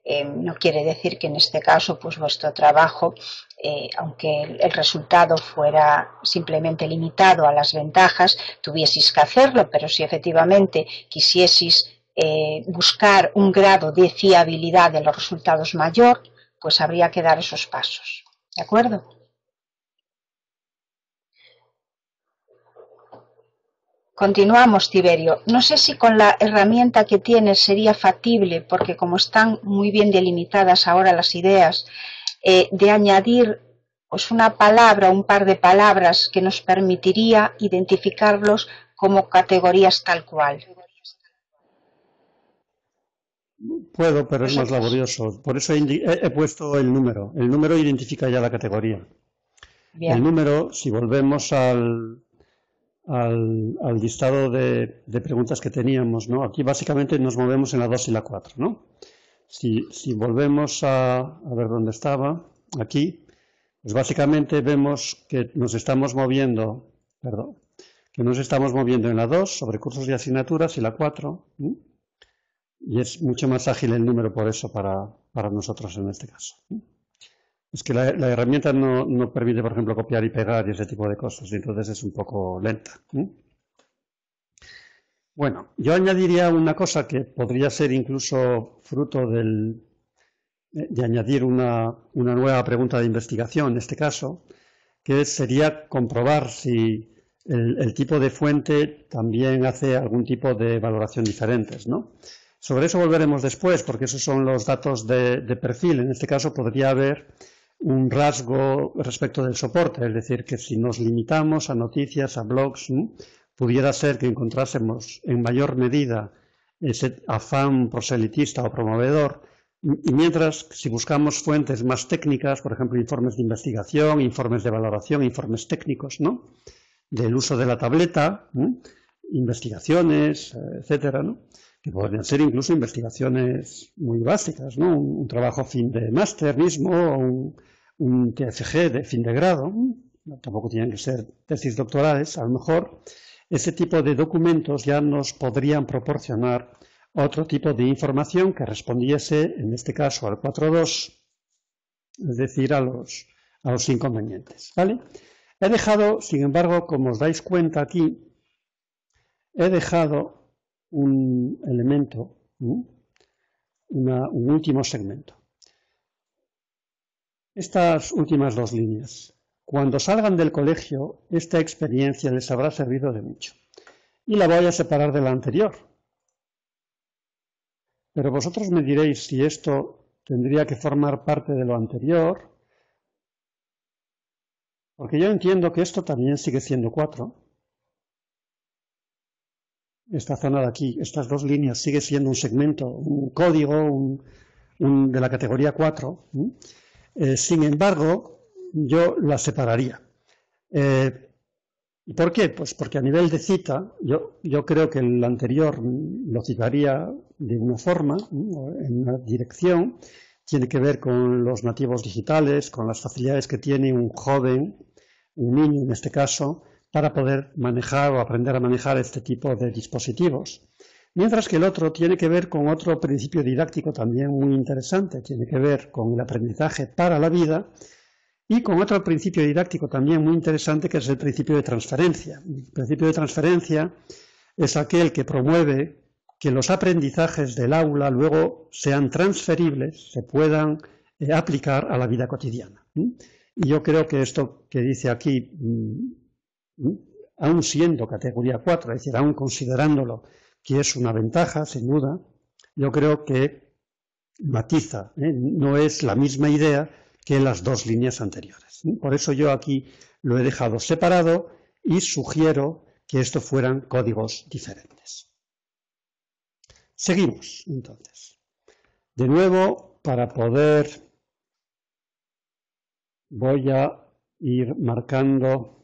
No quiere decir que en este caso pues vuestro trabajo, aunque el resultado fuera simplemente limitado a las ventajas, tuvieseis que hacerlo, pero si efectivamente quisieseis buscar un grado de fiabilidad de los resultados mayor, pues habría que dar esos pasos. ¿De acuerdo? Continuamos, Tiberio. No sé si con la herramienta que tienes sería factible, porque como están muy bien delimitadas ahora las ideas, de añadir pues, una palabra o un par de palabras que nos permitiría identificarlos como categorías tal cual. Puedo, pero es más laborioso. Por eso he puesto el número. El número identifica ya la categoría. Bien. El número, si volvemos al listado de preguntas que teníamos, ¿no? Aquí básicamente nos movemos en la 2 y la 4, ¿no? Si volvemos a ver dónde estaba, aquí, pues básicamente vemos que nos estamos moviendo, en la 2 sobre cursos y asignaturas y la 4, ¿sí? Y es mucho más ágil el número por eso para nosotros en este caso, ¿sí? Es que la herramienta no permite, por ejemplo, copiar y pegar y ese tipo de cosas, y entonces es un poco lenta, ¿sí? Bueno, yo añadiría una cosa que podría ser incluso fruto de añadir una nueva pregunta de investigación, en este caso, que sería comprobar si el tipo de fuente también hace algún tipo de valoración diferentes, ¿no? Sobre eso volveremos después, porque esos son los datos de perfil. En este caso podría haber un rasgo respecto del soporte, es decir, que si nos limitamos a noticias, a blogs, ¿no?, pudiera ser que encontrásemos en mayor medida ese afán proselitista o promovedor, y mientras si buscamos fuentes más técnicas, por ejemplo, informes de investigación, informes de valoración, informes técnicos, ¿no?, del uso de la tableta, ¿no?, investigaciones, etcétera, ¿no?, que podrían ser incluso investigaciones muy básicas, ¿no?, un trabajo fin de máster mismo, o un TFG de fin de grado, ¿no?, tampoco tienen que ser tesis doctorales, a lo mejor ese tipo de documentos ya nos podrían proporcionar otro tipo de información que respondiese, en este caso, al 4.2, es decir, a los inconvenientes, ¿vale? He dejado, sin embargo, como os dais cuenta aquí, he dejado un elemento, un último segmento. Estas últimas dos líneas. Cuando salgan del colegio, esta experiencia les habrá servido de mucho. Y la voy a separar de la anterior. Pero vosotros me diréis si esto tendría que formar parte de lo anterior, porque yo entiendo que esto también sigue siendo 4. Esta zona de aquí, estas dos líneas, sigue siendo un segmento, un código de la categoría 4. Sin embargo, yo la separaría. ¿Y por qué? Pues porque a nivel de cita, yo creo que el anterior lo citaría de una forma, en una dirección, tiene que ver con los nativos digitales, con las facilidades que tiene un joven, un niño en este caso, para poder manejar o aprender a manejar este tipo de dispositivos. Mientras que el otro tiene que ver con otro principio didáctico también muy interesante, tiene que ver con el aprendizaje para la vida y con otro principio didáctico también muy interesante que es el principio de transferencia. El principio de transferencia es aquel que promueve que los aprendizajes del aula luego sean transferibles, se puedan aplicar a la vida cotidiana. Y yo creo que esto que dice aquí, aún siendo categoría 4, es decir, aún considerándolo que es una ventaja, sin duda, yo creo que matiza, no es la misma idea que las dos líneas anteriores. Por eso yo aquí lo he dejado separado y sugiero que estos fueran códigos diferentes. Seguimos, entonces. De nuevo, para poder, voy a ir marcando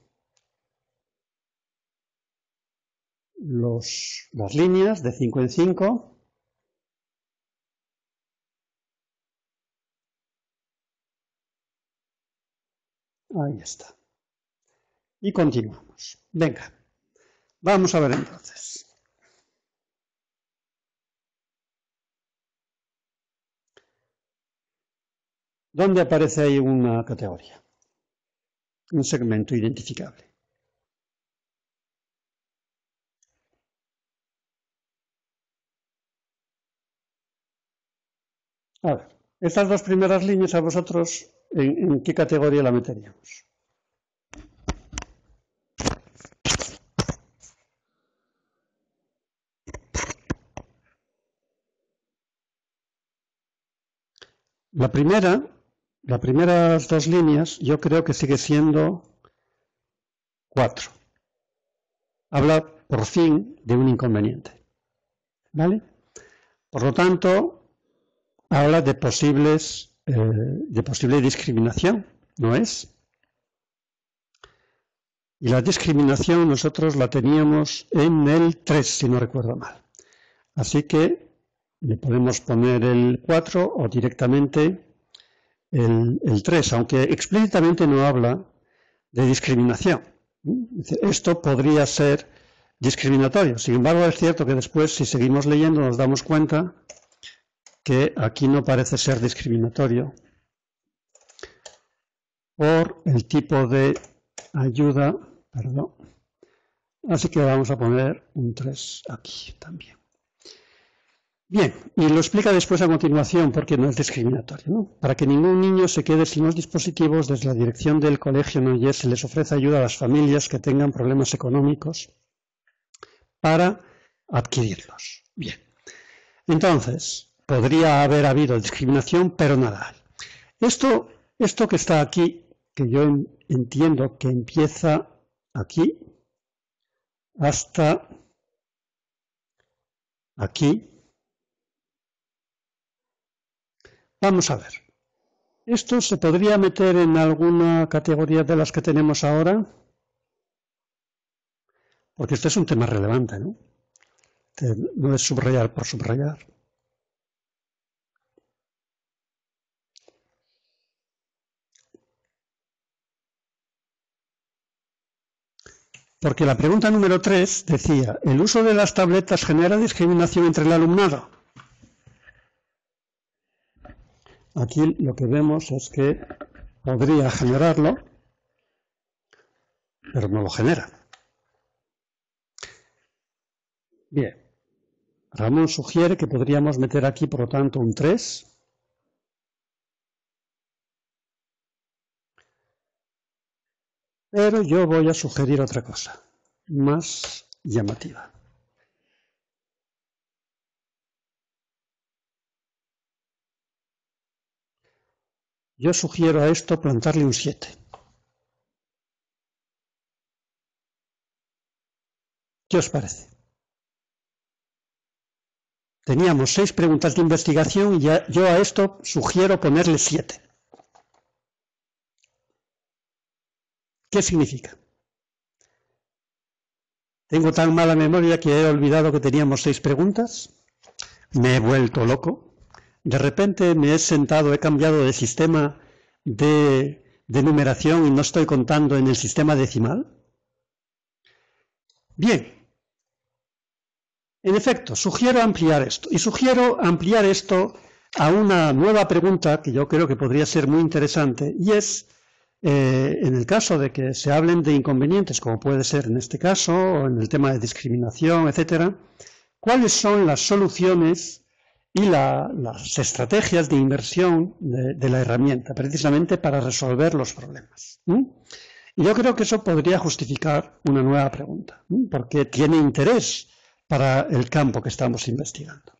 las líneas de 5 en 5. Ahí está. Y continuamos. Venga, vamos a ver entonces. ¿Dónde aparece ahí una categoría? Un segmento identificable. A ver, estas dos primeras líneas a vosotros, ¿en qué categoría la meteríamos? Las primeras dos líneas, yo creo que sigue siendo 4. Habla, por fin, de un inconveniente. ¿Vale? Por lo tanto, habla de posible discriminación, ¿no es? Y la discriminación nosotros la teníamos en el 3, si no recuerdo mal. Así que le podemos poner el 4 o directamente el 3, aunque explícitamente no habla de discriminación. Esto podría ser discriminatorio. Sin embargo, es cierto que después, si seguimos leyendo, nos damos cuenta que aquí no parece ser discriminatorio por el tipo de ayuda, perdón. Así que vamos a poner un 3 aquí también. Bien, y lo explica después a continuación porque no es discriminatorio, ¿no? Para que ningún niño se quede sin los dispositivos, desde la dirección del colegio Noyes se les ofrece ayuda a las familias que tengan problemas económicos para adquirirlos. Bien, entonces, podría haber habido discriminación, pero nada. Esto que está aquí, que yo entiendo que empieza aquí hasta aquí. Vamos a ver. ¿Esto se podría meter en alguna categoría de las que tenemos ahora? Porque este es un tema relevante, ¿no? Que no es subrayar por subrayar. Porque la pregunta número 3 decía, ¿el uso de las tabletas genera discriminación entre el alumnado? Aquí lo que vemos es que podría generarlo, pero no lo genera. Bien, Ramón sugiere que podríamos meter aquí, por lo tanto, un 3. Pero yo voy a sugerir otra cosa, más llamativa. Yo sugiero a esto plantarle un 7. ¿Qué os parece? Teníamos 6 preguntas de investigación y yo a esto sugiero ponerle 7. ¿Qué significa? Tengo tan mala memoria que he olvidado que teníamos 6 preguntas. Me he vuelto loco. De repente me he sentado, he cambiado de sistema de numeración y no estoy contando en el sistema decimal. Bien. En efecto, sugiero ampliar esto. Y sugiero ampliar esto a una nueva pregunta que yo creo que podría ser muy interesante, y es, en el caso de que se hablen de inconvenientes, como puede ser en este caso, o en el tema de discriminación, etcétera, ¿cuáles son las soluciones y las estrategias de inversión de la herramienta, precisamente para resolver los problemas? Y yo creo que eso podría justificar una nueva pregunta, porque tiene interés para el campo que estamos investigando.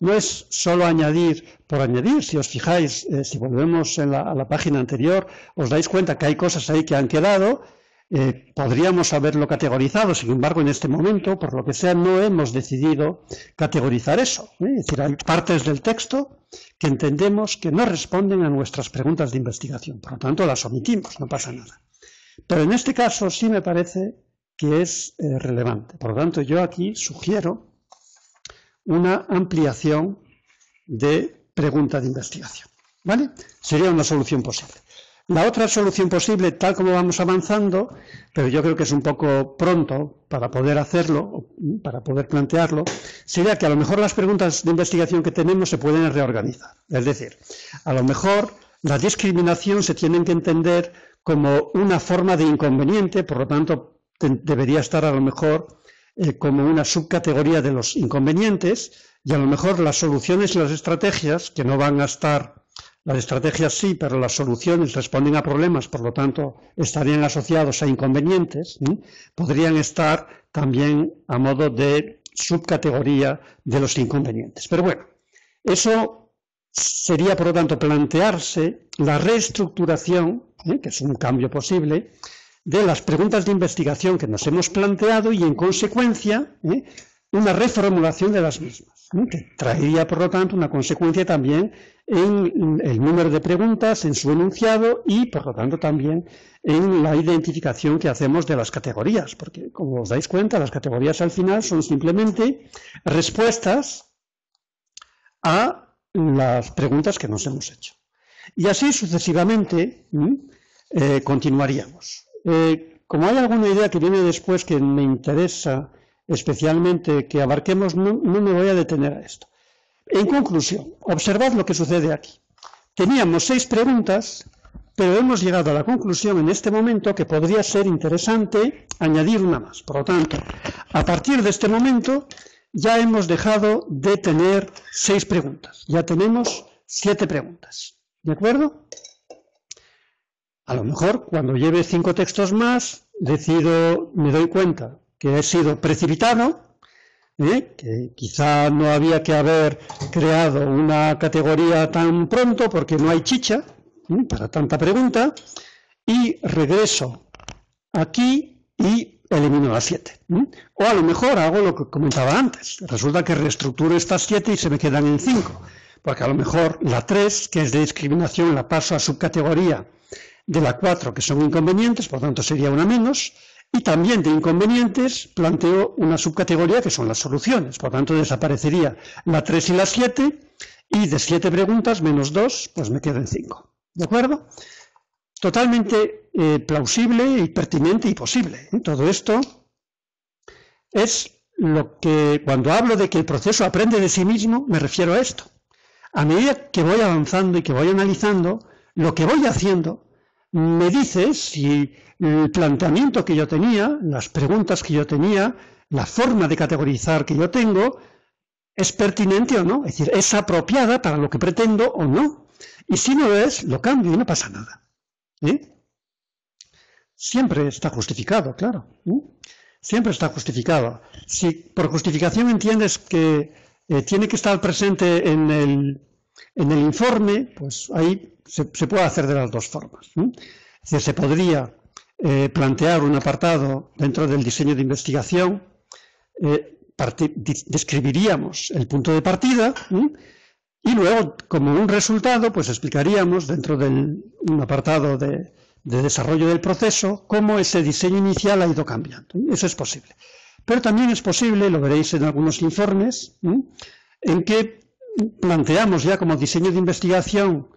No es solo añadir por añadir. Si os fijáis, si volvemos a la página anterior, os dais cuenta que hay cosas ahí que han quedado, podríamos haberlo categorizado, sin embargo, en este momento, por lo que sea, no hemos decidido categorizar eso. Es decir, hay partes del texto que entendemos que no responden a nuestras preguntas de investigación, por lo tanto, las omitimos, no pasa nada. Pero en este caso sí me parece que es relevante. Por lo tanto, yo aquí sugiero una ampliación de pregunta de investigación. ¿Vale? Sería una solución posible. La otra solución posible, tal como vamos avanzando, pero yo creo que es un poco pronto para poder hacerlo, para poder plantearlo, sería que a lo mejor las preguntas de investigación que tenemos se pueden reorganizar. Es decir, a lo mejor la discriminación se tiene que entender como una forma de inconveniente, por lo tanto debería estar a lo mejor como una subcategoría de los inconvenientes, y a lo mejor las soluciones y las estrategias, que no van a estar, las estrategias sí, pero las soluciones responden a problemas, por lo tanto estarían asociados a inconvenientes, podrían estar también a modo de subcategoría de los inconvenientes. Pero bueno, eso sería, por lo tanto, plantearse la reestructuración, que es un cambio posible, de las preguntas de investigación que nos hemos planteado y, en consecuencia, una reformulación de las mismas, que traería, por lo tanto, una consecuencia también en el número de preguntas, en su enunciado y, por lo tanto, también en la identificación que hacemos de las categorías, porque, como os dais cuenta, las categorías al final son simplemente respuestas a las preguntas que nos hemos hecho. Y así sucesivamente continuaríamos. Como hay alguna idea que viene después que me interesa especialmente que abarquemos, no me voy a detener a esto. En conclusión, observad lo que sucede aquí. Teníamos 6 preguntas, pero hemos llegado a la conclusión en este momento que podría ser interesante añadir una más. Por lo tanto, a partir de este momento ya hemos dejado de tener 6 preguntas. Ya tenemos 7 preguntas. ¿De acuerdo? A lo mejor, cuando lleve 5 textos más, me doy cuenta que he sido precipitado, que quizá no había que haber creado una categoría tan pronto porque no hay chicha para tanta pregunta, y regreso aquí y elimino las 7. O a lo mejor hago lo que comentaba antes, resulta que reestructuro estas 7 y se me quedan en 5, porque a lo mejor la 3, que es de discriminación, la paso a subcategoría de la 4, que son inconvenientes, por tanto sería una menos, y también de inconvenientes planteo una subcategoría que son las soluciones, por tanto desaparecería la 3 y la 7, y de 7 preguntas menos 2, pues me quedan 5. ¿De acuerdo? Totalmente plausible y pertinente y posible. Todo esto es lo que, cuando hablo de que el proceso aprende de sí mismo, me refiero a esto. A medida que voy avanzando y que voy analizando, lo que voy haciendo me dice si el planteamiento que yo tenía, las preguntas que yo tenía, la forma de categorizar que yo tengo, es pertinente o no, es decir, es apropiada para lo que pretendo o no. Y si no es, lo cambio y no pasa nada. Siempre está justificado, claro. Siempre está justificado. Si por justificación entiendes que tiene que estar presente en el informe, pues ahí se puede hacer de las dos formas. Es decir, se podría plantear un apartado dentro del diseño de investigación, describiríamos el punto de partida y luego, como un resultado, pues explicaríamos dentro de un apartado de desarrollo del proceso cómo ese diseño inicial ha ido cambiando. Eso es posible. Pero también es posible, lo veréis en algunos informes, en que planteamos ya como diseño de investigación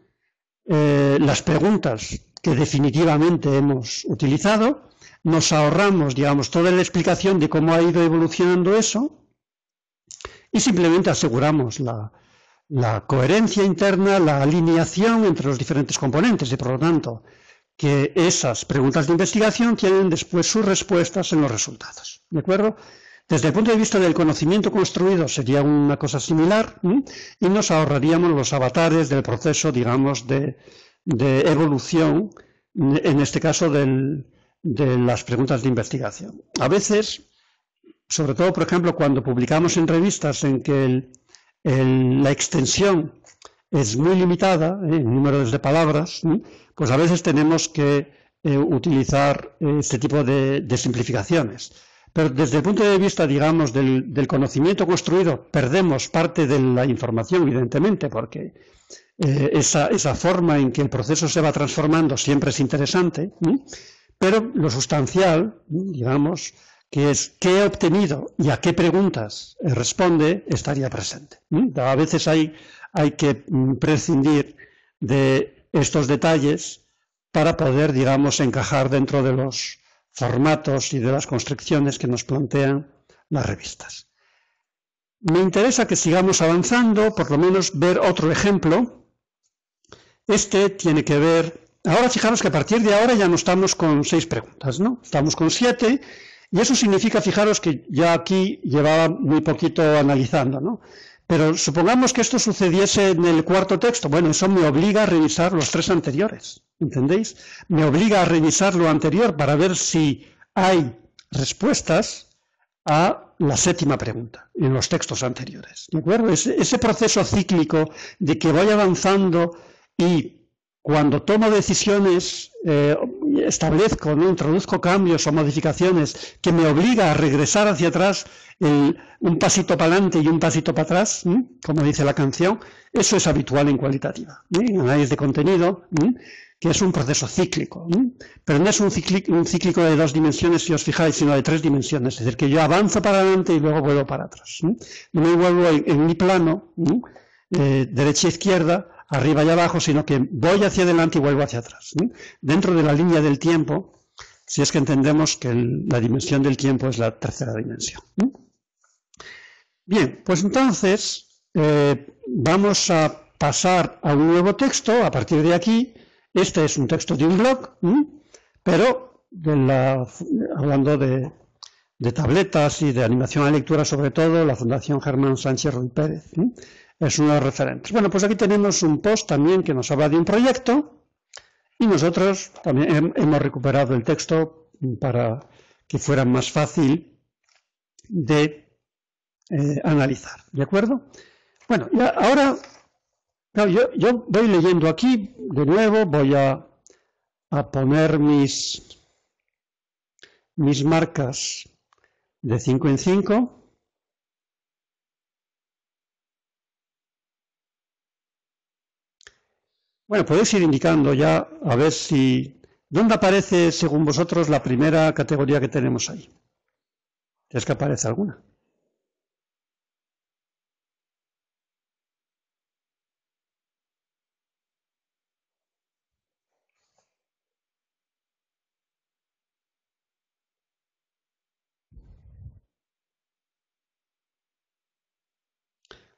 las preguntas que definitivamente hemos utilizado, nos ahorramos, digamos, toda la explicación de cómo ha ido evolucionando eso y simplemente aseguramos la coherencia interna, la alineación entre los diferentes componentes y, por lo tanto, que esas preguntas de investigación tienen después sus respuestas en los resultados. ¿De acuerdo? Desde el punto de vista del conocimiento construido sería una cosa similar y nos ahorraríamos los avatares del proceso, digamos, de evolución, en este caso de las preguntas de investigación. A veces, sobre todo, por ejemplo, cuando publicamos en revistas en que la extensión es muy limitada, en número de palabras, pues a veces tenemos que utilizar este tipo de simplificaciones. Pero desde el punto de vista, digamos, del conocimiento construido, perdemos parte de la información, evidentemente, porque esa forma en que el proceso se va transformando siempre es interesante, pero lo sustancial, digamos, que es qué he obtenido y a qué preguntas responde, estaría presente. A veces hay que prescindir de estos detalles para poder, digamos, encajar dentro de los formatos y de las construcciones que nos plantean las revistas. Me interesa que sigamos avanzando, por lo menos ver otro ejemplo Este tiene que ver... Ahora fijaros que a partir de ahora ya no estamos con 6 preguntas, ¿no? Estamos con 7, y eso significa, fijaros que ya aquí llevaba muy poquito analizando, ¿no? Pero supongamos que esto sucediese en el cuarto texto. Bueno, eso me obliga a revisar los 3 anteriores, ¿entendéis? Me obliga a revisar lo anterior para ver si hay respuestas a la 7ª pregunta en los textos anteriores, ¿de acuerdo? Ese proceso cíclico de que voy avanzando y cuando tomo decisiones, establezco, ¿no? Introduzco cambios o modificaciones que me obliga a regresar hacia atrás, un pasito para adelante y un pasito para atrás, como dice la canción, eso es habitual en cualitativa, en análisis de contenido, que es un proceso cíclico, pero no es un cíclico de 2 dimensiones, si os fijáis, sino de 3 dimensiones, es decir, que yo avanzo para adelante y luego vuelvo para atrás. No me vuelvo en mi plano, derecha e izquierda, arriba y abajo, sino que voy hacia adelante y vuelvo hacia atrás. Dentro de la línea del tiempo, si es que entendemos que la dimensión del tiempo es la 3ª dimensión. Bien, pues entonces vamos a pasar a un nuevo texto a partir de aquí. Este es un texto de un blog, pero hablando de tabletas y de animación a lectura, sobre todo, la Fundación Germán Sánchez Ruiz Pérez. Es uno de los referentes. Bueno, pues aquí tenemos un post también que nos habla de un proyecto y nosotros también hemos recuperado el texto para que fuera más fácil de analizar, ¿de acuerdo? Bueno, y ahora, claro, yo voy leyendo aquí, de nuevo, voy a poner mis marcas de 5 en 5. Bueno, podéis ir indicando ya, a ver si... ¿Dónde aparece, según vosotros, la primera categoría que tenemos ahí? ¿Es que aparece alguna?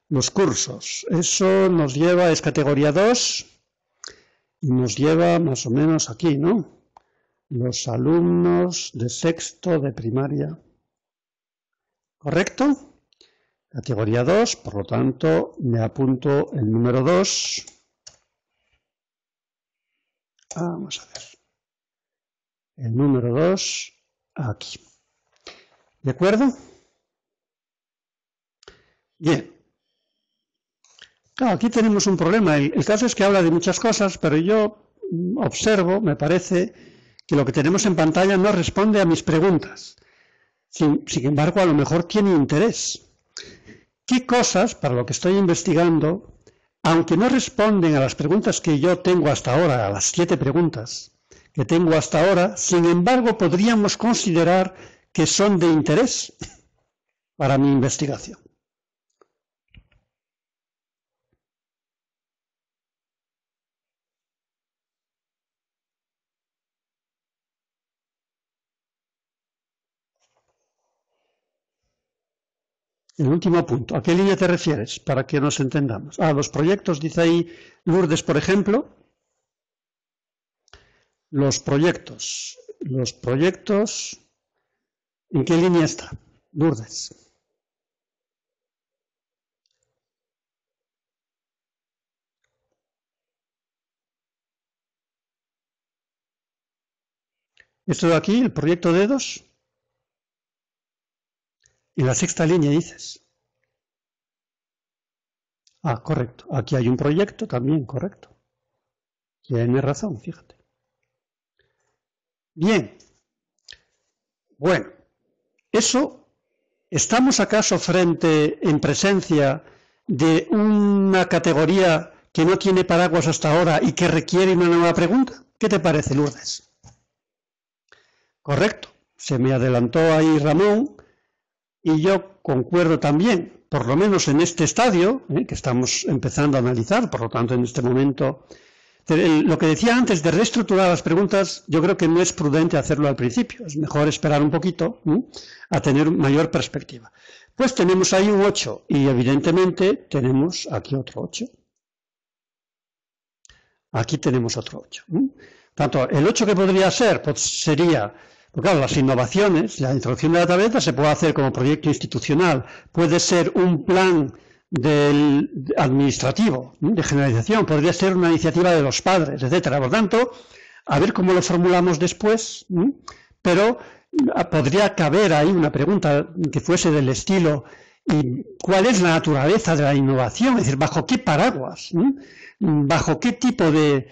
Los cursos. Eso nos lleva, es categoría 2... y nos lleva más o menos aquí, ¿no? Los alumnos de 6º de primaria. ¿Correcto? Categoría 2, por lo tanto, me apunto el número 2. Vamos a ver. El número 2, aquí. ¿De acuerdo? Bien. Claro, aquí tenemos un problema. El caso es que habla de muchas cosas, pero yo observo, me parece, que lo que tenemos en pantalla no responde a mis preguntas. Sin embargo, a lo mejor tiene interés. ¿Qué cosas, para lo que estoy investigando, aunque no responden a las preguntas que yo tengo hasta ahora, a las 7 preguntas que tengo hasta ahora, sin embargo, podríamos considerar que son de interés para mi investigación? El último punto. ¿A qué línea te refieres? Para que nos entendamos. Los proyectos, dice ahí Lourdes, por ejemplo. Los proyectos. ¿En qué línea está? Lourdes. Esto de aquí, el proyecto Dedos. En la 6ª línea dices. Correcto. Aquí hay un proyecto también, correcto. Tienes razón, fíjate. Bien. Bueno, ¿estamos acaso en presencia de una categoría que no tiene paraguas hasta ahora y que requiere una nueva pregunta? ¿Qué te parece, Lourdes? Correcto. Se me adelantó ahí Ramón. Y yo concuerdo también, por lo menos en este estadio, que estamos empezando a analizar, por lo tanto en este momento, lo que decía antes de reestructurar las preguntas, yo creo que no es prudente hacerlo al principio, es mejor esperar un poquito a tener mayor perspectiva. Pues tenemos ahí un 8 y evidentemente tenemos aquí otro 8. aquí tenemos otro 8. Tanto, el 8 que podría ser, pues sería, porque claro, las innovaciones, la introducción de la tableta se puede hacer como proyecto institucional, puede ser un plan administrativo, de generalización, podría ser una iniciativa de los padres, etcétera. Por tanto, a ver cómo lo formulamos después, pero podría caber ahí una pregunta que fuese del estilo, ¿y cuál es la naturaleza de la innovación? Es decir, ¿bajo qué paraguas? ¿Bajo qué tipo de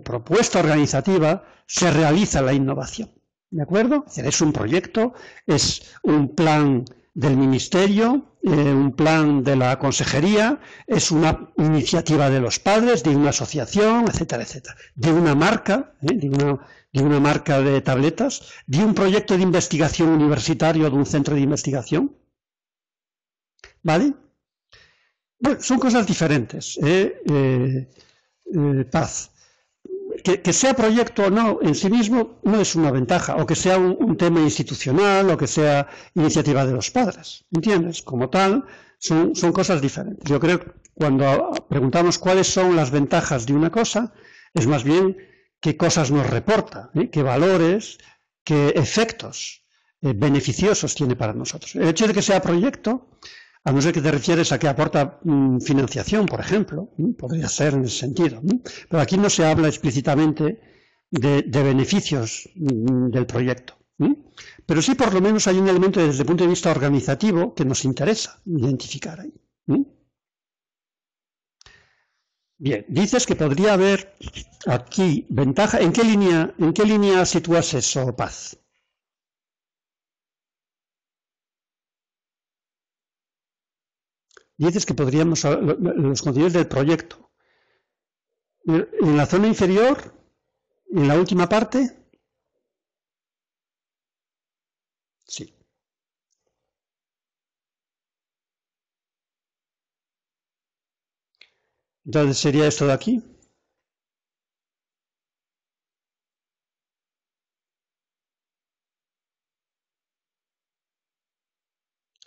propuesta organizativa se realiza la innovación? ¿De acuerdo? Es decir, es un proyecto, es un plan del ministerio, un plan de la consejería, es una iniciativa de los padres, de una asociación, etcétera, etcétera, de una marca, de una marca de tabletas, de un proyecto de investigación universitario, de un centro de investigación. ¿Vale? Bueno, son cosas diferentes. Paz. Que sea proyecto o no en sí mismo no es una ventaja, o que sea un tema institucional, o que sea iniciativa de los padres, ¿entiendes? Como tal, son cosas diferentes. Yo creo que cuando preguntamos cuáles son las ventajas de una cosa, es más bien qué cosas nos reporta, qué valores, qué efectos beneficiosos tiene para nosotros. El hecho de que sea proyecto, a no ser que te refieres a que aporta financiación, por ejemplo, podría ser en ese sentido. Pero aquí no se habla explícitamente de beneficios del proyecto. Pero sí, por lo menos, hay un elemento desde el punto de vista organizativo que nos interesa identificar ahí. Bien, dices que podría haber aquí ventaja. ¿En qué línea sitúas eso, Paz? Dices que podríamos, los contenidos del proyecto. En la zona inferior, en la última parte, sí. Entonces sería esto de aquí.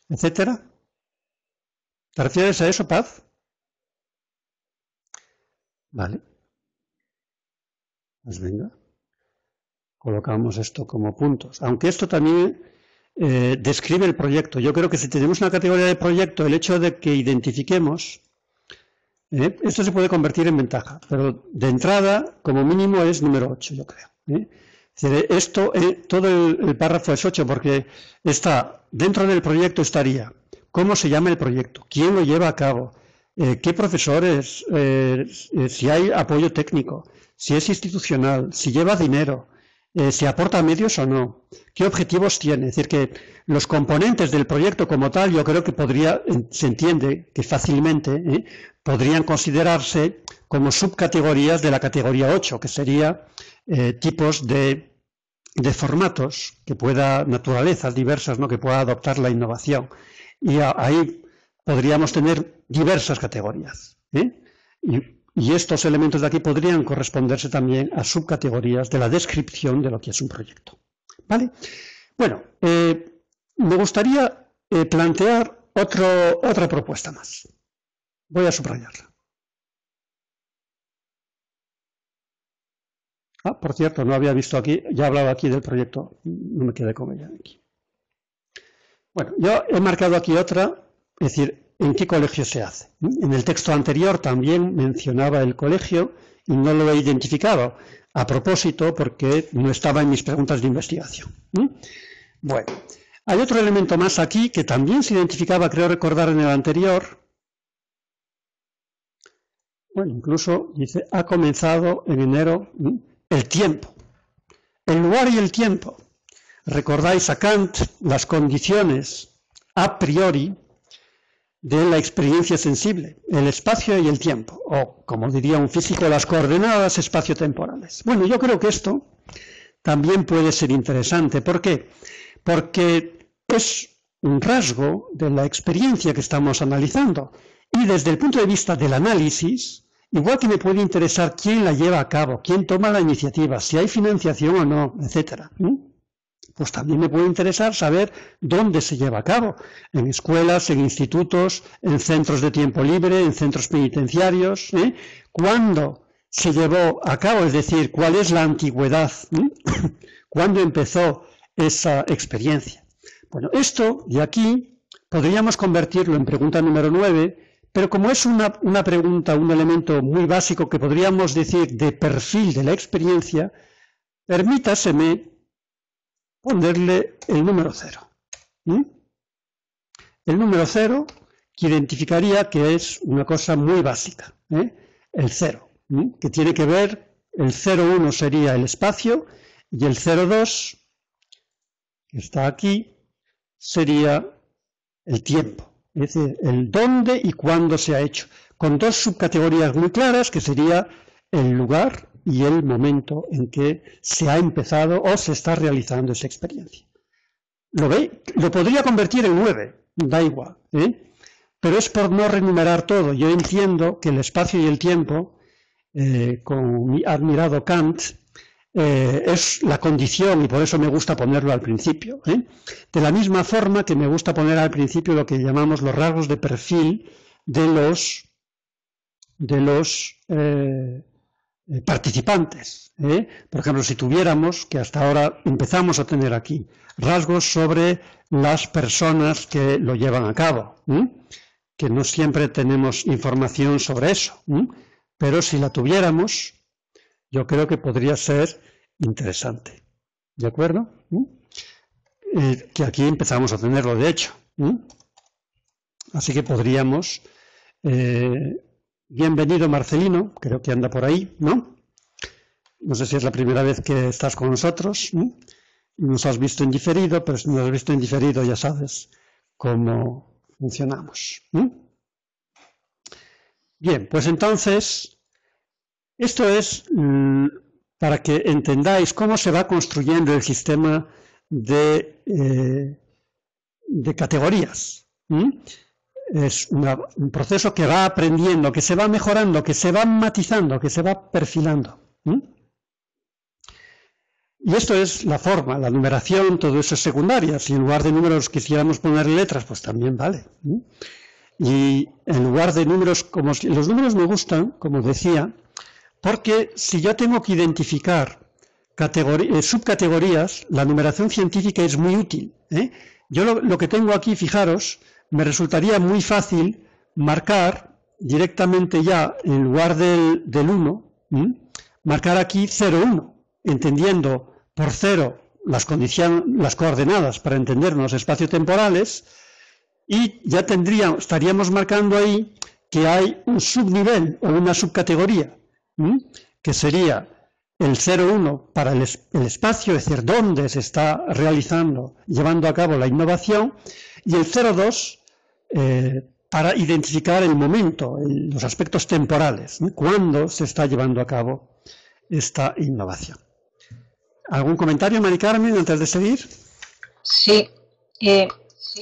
Etcétera. ¿Te refieres a eso, Paz? Vale. Pues venga. Colocamos esto como puntos. Aunque esto también describe el proyecto. Yo creo que si tenemos una categoría de proyecto, el hecho de que identifiquemos, esto se puede convertir en ventaja. Pero de entrada, como mínimo, es número 8, yo creo. Es decir, esto, todo el párrafo es 8 porque está dentro del proyecto estaría cómo se llama el proyecto, quién lo lleva a cabo, qué profesores, si hay apoyo técnico, si es institucional, si lleva dinero, si aporta medios o no, qué objetivos tiene. Es decir, que los componentes del proyecto como tal, yo creo que se entiende que fácilmente podrían considerarse como subcategorías de la categoría 8, que sería tipos de formatos que pueda, naturalezas diversas, ¿no?, que pueda adoptar la innovación. Y ahí podríamos tener diversas categorías. Y estos elementos de aquí podrían corresponderse también a subcategorías de la descripción de lo que es un proyecto. ¿Vale? Bueno, me gustaría plantear otra propuesta más. Voy a subrayarla. Por cierto, no había visto aquí, ya he hablado aquí del proyecto, no me quedé con ella aquí. Bueno, yo he marcado aquí otra, es decir, ¿en qué colegio se hace? En el texto anterior también mencionaba el colegio y no lo he identificado a propósito porque no estaba en mis preguntas de investigación. Bueno, hay otro elemento más aquí que también se identificaba, creo recordar, en el anterior. Bueno, incluso dice, ha comenzado en enero el tiempo, el lugar y el tiempo. Recordáis a Kant las condiciones a priori de la experiencia sensible, el espacio y el tiempo, o como diría un físico, las coordenadas espaciotemporales. Bueno, yo creo que esto también puede ser interesante. ¿Por qué? Porque es un rasgo de la experiencia que estamos analizando. Y desde el punto de vista del análisis, igual que me puede interesar quién la lleva a cabo, quién toma la iniciativa, si hay financiación o no, etcétera. pues también me puede interesar saber dónde se lleva a cabo, en escuelas, en institutos, en centros de tiempo libre, en centros penitenciarios, cuándo se llevó a cabo, es decir, cuál es la antigüedad, cuándo empezó esa experiencia. Bueno, esto de aquí podríamos convertirlo en pregunta número 9, pero como es una pregunta, un elemento muy básico que podríamos decir de perfil de la experiencia, permítaseme ponerle el número 0. El número 0 que identificaría que es una cosa muy básica, el 0, que tiene que ver, el 0,1 sería el espacio y el 0,2, que está aquí, sería el tiempo, es decir, el dónde y cuándo se ha hecho, con dos subcategorías muy claras que sería el lugar y el momento en que se ha empezado o se está realizando esa experiencia. ¿Lo ve? Lo podría convertir en 9, da igual, pero es por no renumerar todo. Yo entiendo que el espacio y el tiempo, con mi admirado Kant, es la condición y por eso me gusta ponerlo al principio. De la misma forma que me gusta poner al principio lo que llamamos los rasgos de perfil de los participantes. Por ejemplo, si tuviéramos, que hasta ahora empezamos a tener aquí, rasgos sobre las personas que lo llevan a cabo, que no siempre tenemos información sobre eso, pero si la tuviéramos, yo creo que podría ser interesante. ¿De acuerdo? Que aquí empezamos a tenerlo, de hecho. Así que podríamos... bienvenido Marcelino, creo que anda por ahí, ¿no? No sé si es la primera vez que estás con nosotros, nos has visto en diferido, pero si nos has visto en diferido ya sabes cómo funcionamos. Bien, pues entonces, esto es para que entendáis cómo se va construyendo el sistema de categorías. Es un proceso que va aprendiendo, que se va mejorando, que se va matizando, que se va perfilando. Y esto es la forma, la numeración, todo eso es secundaria. Si en lugar de números quisiéramos poner letras, pues también vale. Y en lugar de números, los números me gustan, como decía, porque si yo tengo que identificar subcategorías, la numeración científica es muy útil. Yo lo que tengo aquí, fijaros, me resultaría muy fácil marcar directamente ya, en lugar del 1, marcar aquí 0,1, entendiendo por 0 las coordenadas para entendernos espaciotemporales, y ya estaríamos marcando ahí que hay un subnivel o una subcategoría, que sería el 0,1 para el espacio, es decir, dónde se está realizando, llevando a cabo la innovación, y el 0,2 para identificar el momento, los aspectos temporales, cuándo se está llevando a cabo esta innovación. ¿Algún comentario, Mari Carmen, antes de seguir? Sí,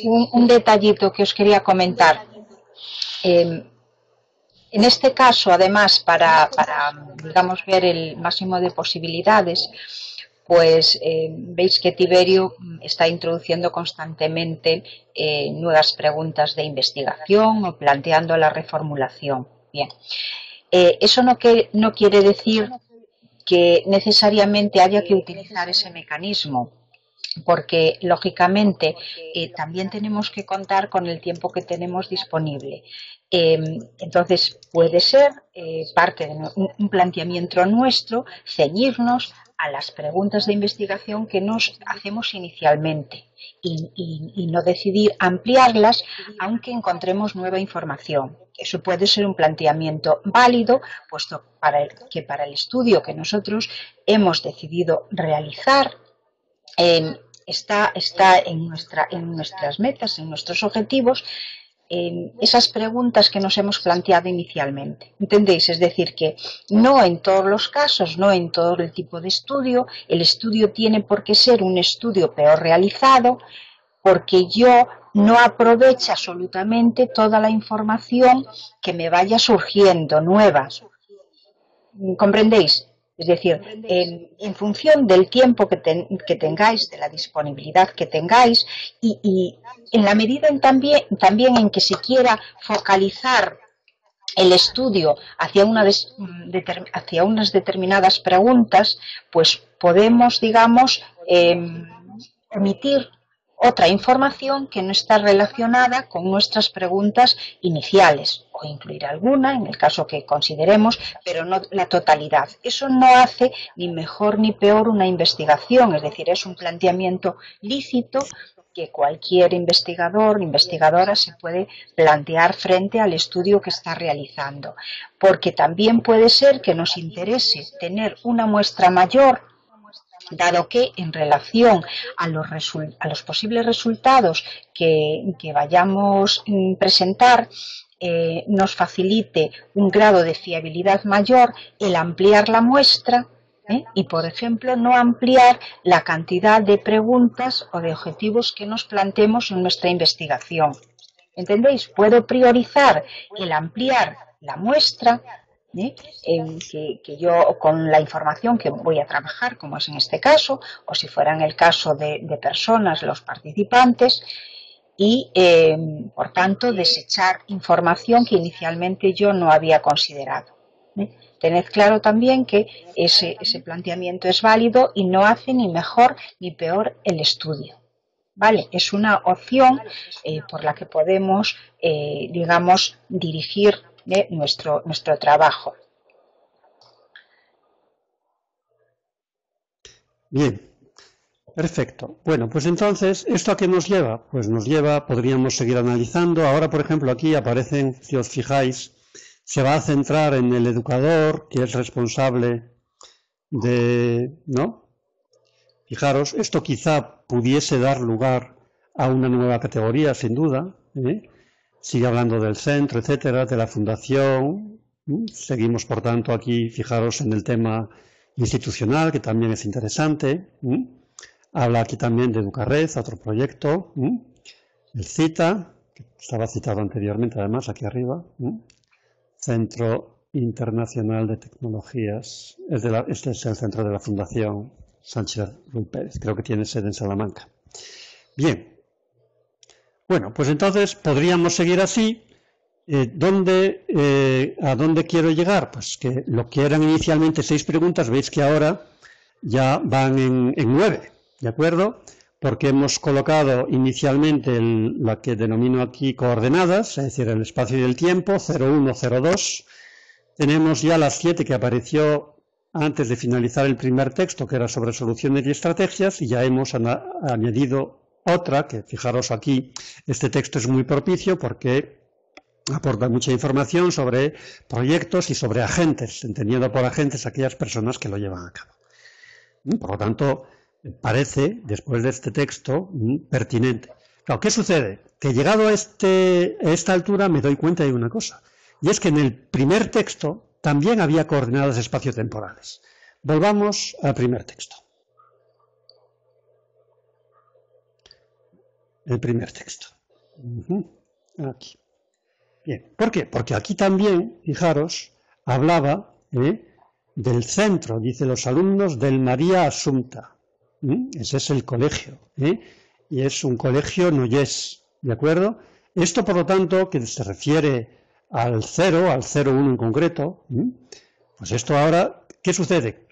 un detallito que os quería comentar. En este caso, además, para digamos, ver el máximo de posibilidades, pues veis que Tiberio está introduciendo constantemente nuevas preguntas de investigación o planteando la reformulación. Bien, eso no quiere decir que necesariamente haya que utilizar ese mecanismo, porque lógicamente también tenemos que contar con el tiempo que tenemos disponible. Entonces puede ser parte de un planteamiento nuestro ceñirnos a las preguntas de investigación que nos hacemos inicialmente y no decidir ampliarlas aunque encontremos nueva información. Eso puede ser un planteamiento válido, puesto que para el estudio que nosotros hemos decidido realizar está en nuestras metas, en nuestros objetivos, esas preguntas que nos hemos planteado inicialmente. ¿Entendéis? Es decir, que no en todos los casos, no en todo el tipo de estudio, el estudio tiene por qué ser un estudio peor realizado, porque yo no aprovecho absolutamente toda la información que me vaya surgiendo nueva. ¿Comprendéis? Es decir, en función del tiempo que tengáis, de la disponibilidad que tengáis y en la medida también en que se quiera focalizar el estudio hacia unas determinadas preguntas, pues podemos, digamos, omitir otra información que no está relacionada con nuestras preguntas iniciales, o incluir alguna, en el caso que consideremos, pero no la totalidad. Eso no hace ni mejor ni peor una investigación, es decir, es un planteamiento lícito que cualquier investigador o investigadora se puede plantear frente al estudio que está realizando, porque también puede ser que nos interese tener una muestra mayor, dado que en relación a los posibles resultados que vayamos a presentar, nos facilite un grado de fiabilidad mayor el ampliar la muestra, y, por ejemplo, no ampliar la cantidad de preguntas o de objetivos que nos planteemos en nuestra investigación. ¿Entendéis? Puedo priorizar el ampliar la muestra, que yo con la información que voy a trabajar, como es en este caso, o si fuera en el caso de personas, los participantes, y por tanto desechar información que inicialmente yo no había considerado. Tened claro también que ese planteamiento es válido y no hace ni mejor ni peor el estudio. ¿Vale? Es una opción por la que podemos, digamos, dirigir nuestro trabajo. Bien, perfecto. Bueno, pues entonces, ¿esto a qué nos lleva? Pues nos lleva, podríamos seguir analizando. Ahora, por ejemplo, aquí aparecen, si os fijáis, se va a centrar en el educador, que es responsable de, ¿no? Fijaros, esto quizá pudiese dar lugar a una nueva categoría, sin duda. Sigue hablando del centro, etcétera, de la fundación. Seguimos, por tanto, aquí, fijaros en el tema institucional, que también es interesante. Habla aquí también de Educarred, otro proyecto. El CITA, que estaba citado anteriormente, además, aquí arriba. Centro Internacional de Tecnologías. Este es el centro de la Fundación Sánchez Ruiz Pérez. Creo que tiene sede en Salamanca. Bien. Bueno, pues entonces podríamos seguir así. ¿A dónde quiero llegar? Pues que lo que eran inicialmente 6 preguntas, veis que ahora ya van en 9, ¿de acuerdo? Porque hemos colocado inicialmente la que denomino aquí coordenadas, es decir, el espacio y el tiempo, 01, 02. Tenemos ya las 7 que apareció antes de finalizar el primer texto, que era sobre soluciones y estrategias, y ya hemos añadido otra, que fijaros aquí, este texto es muy propicio porque aporta mucha información sobre proyectos y sobre agentes, entendiendo por agentes aquellas personas que lo llevan a cabo. Por lo tanto, parece, después de este texto, pertinente. Claro, ¿qué sucede? Que llegado a esta altura me doy cuenta de una cosa, y es que en el primer texto también había coordenadas espaciotemporales. Volvamos al primer texto. El primer texto. Aquí. Bien, ¿por qué? Porque aquí también, fijaros, hablaba del centro, dice los alumnos del María Asunta. Ese es el colegio, y es un colegio noyés, ¿de acuerdo? Esto, por lo tanto, que se refiere al 0, al 01 en concreto, pues esto ahora, ¿qué sucede?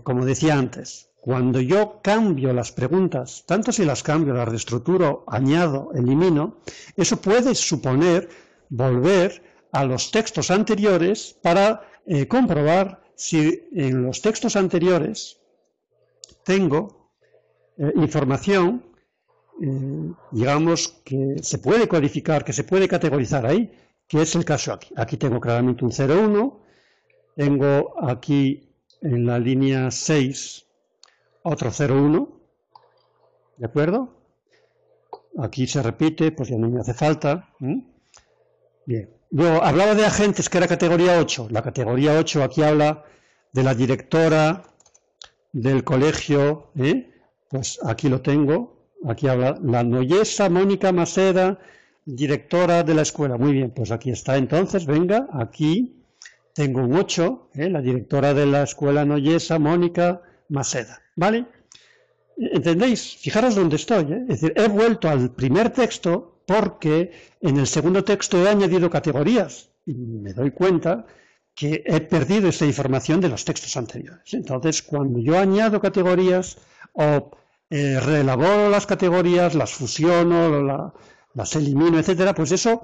Como decía antes, cuando yo cambio las preguntas, tanto si las cambio, las reestructuro, añado, elimino, eso puede suponer volver a los textos anteriores para comprobar si en los textos anteriores tengo información, digamos, que se puede codificar, que se puede categorizar ahí, que es el caso aquí. Aquí tengo claramente un 01, tengo aquí en la línea 6 otro 01, ¿de acuerdo? Aquí se repite, pues ya no me hace falta. Bien. Luego, hablaba de agentes, que era categoría 8. La categoría 8 aquí habla de la directora del colegio, pues aquí lo tengo. Aquí habla la noyesa Mónica Maseda, directora de la escuela. Muy bien, pues aquí está entonces, venga, aquí tengo un 8, la directora de la escuela noyesa, Mónica Maseda, ¿vale? ¿Entendéis? Fijaros dónde estoy, Es decir, he vuelto al primer texto porque en el segundo texto he añadido categorías y me doy cuenta que he perdido esa información de los textos anteriores. Entonces, cuando yo añado categorías o reelaboro las categorías, las fusiono, las elimino, etcétera, pues eso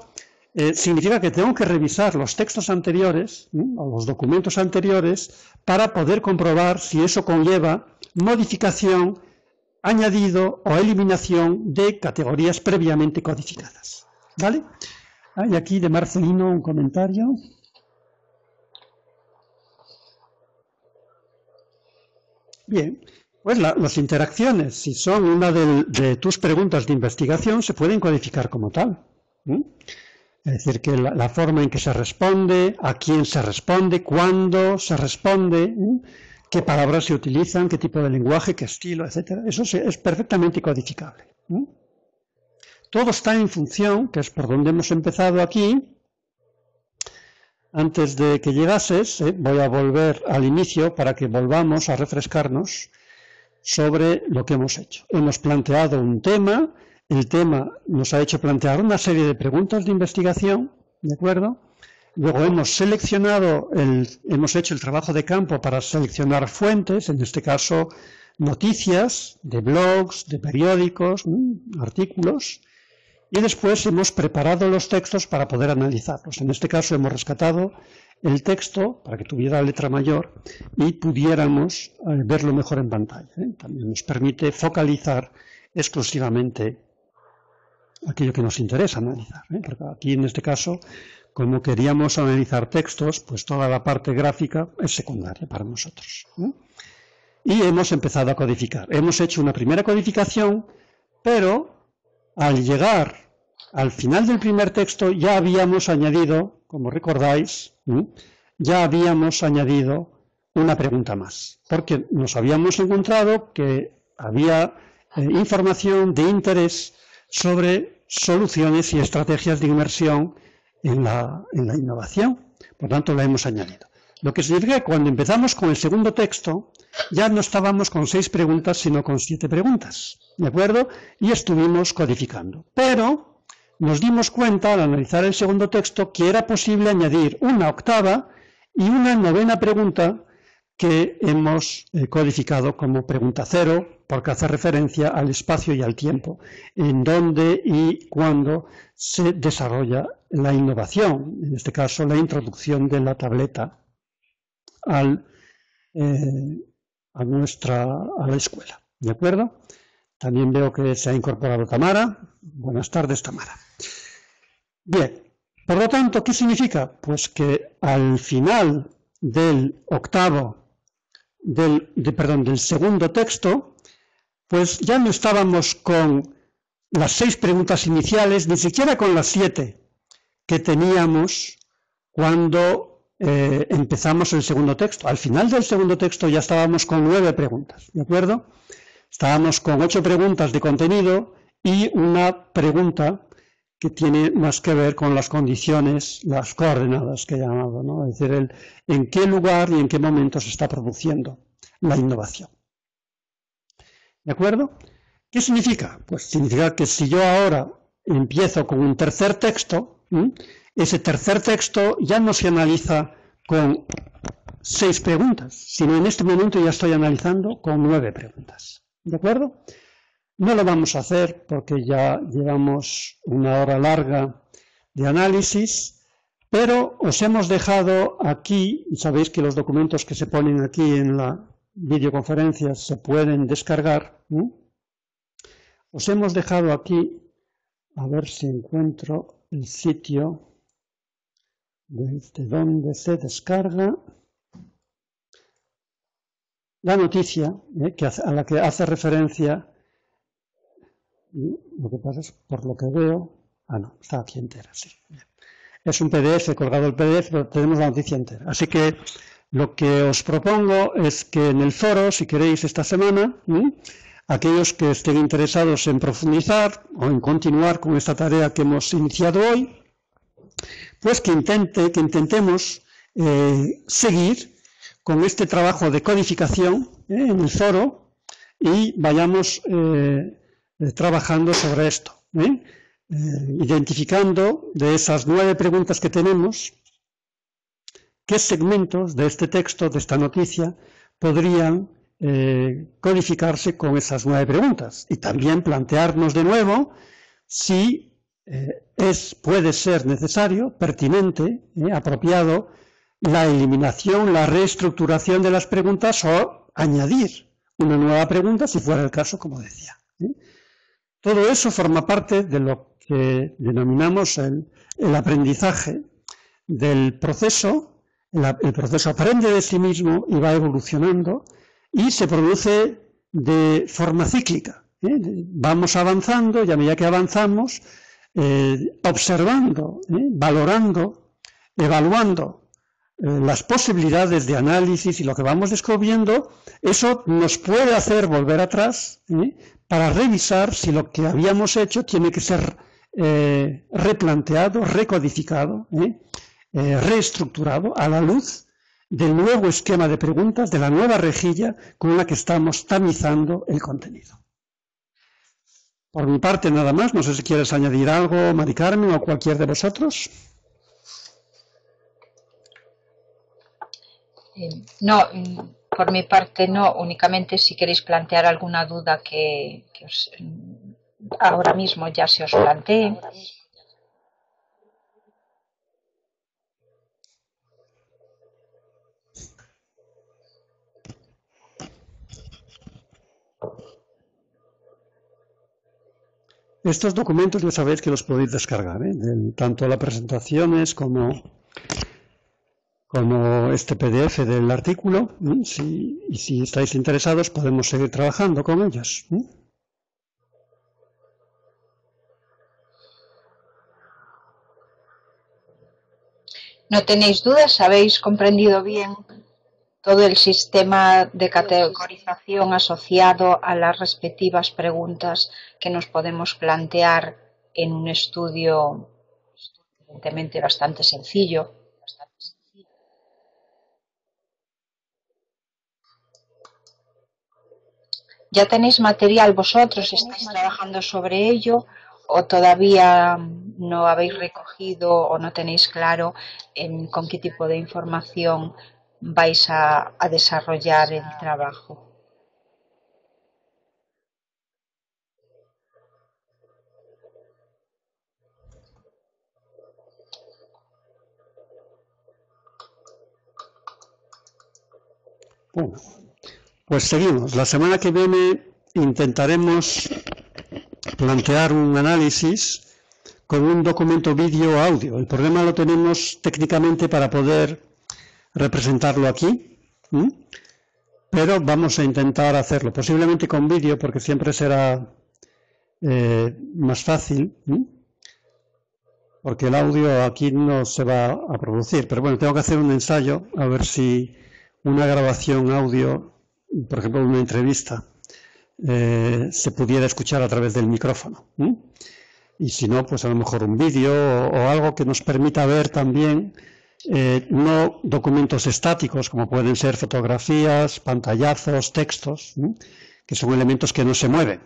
significa que tengo que revisar los textos anteriores o los documentos anteriores para poder comprobar si eso conlleva modificación, añadido o eliminación de categorías previamente codificadas. ¿Vale? Hay aquí de Marcelino un comentario. Bien, pues las interacciones, si son una de tus preguntas de investigación, se pueden codificar como tal. Es decir, que la forma en que se responde, a quién se responde, cuándo se responde, qué palabras se utilizan, qué tipo de lenguaje, qué estilo, etcétera. Eso es perfectamente codificable. Todo está en función, que es por donde hemos empezado aquí. Antes de que llegases, voy a volver al inicio para que volvamos a refrescarnos sobre lo que hemos hecho. Hemos planteado un tema, el tema nos ha hecho plantear una serie de preguntas de investigación, ¿de acuerdo? Luego hemos hemos hecho el trabajo de campo para seleccionar fuentes, en este caso noticias de blogs, de periódicos, artículos, y después hemos preparado los textos para poder analizarlos. En este caso hemos rescatado el texto para que tuviera letra mayor y pudiéramos verlo mejor en pantalla. También nos permite focalizar exclusivamente aquello que nos interesa analizar. Porque aquí en este caso, como queríamos analizar textos, pues toda la parte gráfica es secundaria para nosotros. Y hemos empezado a codificar. Hemos hecho una primera codificación, pero al llegar al final del primer texto ya habíamos añadido, como recordáis, ya habíamos añadido una pregunta más, porque nos habíamos encontrado que había información de interés sobre soluciones y estrategias de inmersión en la innovación, por tanto la hemos añadido. Lo que significa que cuando empezamos con el segundo texto, ya no estábamos con 6 preguntas, sino con 7 preguntas, ¿de acuerdo? Y estuvimos codificando. Pero nos dimos cuenta, al analizar el segundo texto, que era posible añadir una octava y una novena pregunta que hemos codificado como pregunta 0, porque hace referencia al espacio y al tiempo, en donde y cuándo se desarrolla la innovación, en este caso la introducción de la tableta a la escuela. ¿De acuerdo? También veo que se ha incorporado Tamara. Buenas tardes, Tamara. Bien, por lo tanto, ¿qué significa? Pues que al final del del segundo texto, pues ya no estábamos con las 6 preguntas iniciales, ni siquiera con las 7 que teníamos cuando empezamos el segundo texto. Al final del segundo texto ya estábamos con 9 preguntas, ¿de acuerdo? Estábamos con 8 preguntas de contenido y una pregunta que tiene más que ver con las condiciones, las coordenadas que he llamado, ¿no? Es decir, en qué lugar y en qué momento se está produciendo la innovación. ¿De acuerdo? ¿Qué significa? Pues significa que si yo ahora empiezo con un tercer texto, ese tercer texto ya no se analiza con 6 preguntas, sino en este momento ya estoy analizando con 9 preguntas. ¿De acuerdo? No lo vamos a hacer porque ya llevamos una hora larga de análisis, pero os hemos dejado aquí, y sabéis que los documentos que se ponen aquí en la videoconferencia se pueden descargar. Os hemos dejado aquí, a ver si encuentro el sitio desde donde se descarga la noticia a la que hace referencia. Lo que pasa es, por lo que veo, no, está aquí entera, sí. Es un PDF, colgado el PDF, pero tenemos la noticia entera. Así que lo que os propongo es que en el foro, si queréis esta semana, aquellos que estén interesados en profundizar o en continuar con esta tarea que hemos iniciado hoy, pues que intentemos seguir con este trabajo de codificación en el foro y vayamos trabajando sobre esto, identificando de esas 9 preguntas que tenemos, qué segmentos de este texto, de esta noticia, podrían codificarse con esas 9 preguntas. Y también plantearnos de nuevo si puede ser necesario, pertinente, apropiado, la eliminación, la reestructuración de las preguntas o añadir una nueva pregunta si fuera el caso, como decía. Todo eso forma parte de lo que denominamos el aprendizaje del proceso. El proceso aprende de sí mismo y va evolucionando y se produce de forma cíclica. Vamos avanzando y a medida que avanzamos, observando, valorando, evaluando las posibilidades de análisis y lo que vamos descubriendo, eso nos puede hacer volver atrás para revisar si lo que habíamos hecho tiene que ser replanteado, recodificado, reestructurado a la luz del nuevo esquema de preguntas, de la nueva rejilla con la que estamos tamizando el contenido. Por mi parte nada más, no sé si quieres añadir algo, Mari Carmen, o cualquier de vosotros. No, por mi parte no, únicamente si queréis plantear alguna duda que ahora mismo ya se os plantee. Estos documentos ya sabéis que los podéis descargar, tanto las presentaciones como este PDF del artículo, y si estáis interesados podemos seguir trabajando con ellos. ¿No tenéis dudas? ¿Habéis comprendido bien todo el sistema de categorización asociado a las respectivas preguntas que nos podemos plantear en un estudio evidentemente bastante sencillo? ¿Ya tenéis material vosotros? ¿Estáis trabajando sobre ello? ¿O todavía no habéis recogido o no tenéis claro con qué tipo de información vais a desarrollar el trabajo? Bueno, pues seguimos. La semana que viene intentaremos plantear un análisis con un documento vídeo-audio. El problema lo tenemos técnicamente para poder representarlo aquí, pero vamos a intentar hacerlo, posiblemente con vídeo, porque siempre será más fácil, porque el audio aquí no se va a producir. Pero bueno, tengo que hacer un ensayo a ver si una grabación audio, por ejemplo una entrevista, se pudiera escuchar a través del micrófono. Y si no, pues a lo mejor un vídeo o algo que nos permita ver también no documentos estáticos como pueden ser fotografías, pantallazos, textos, que son elementos que no se mueven.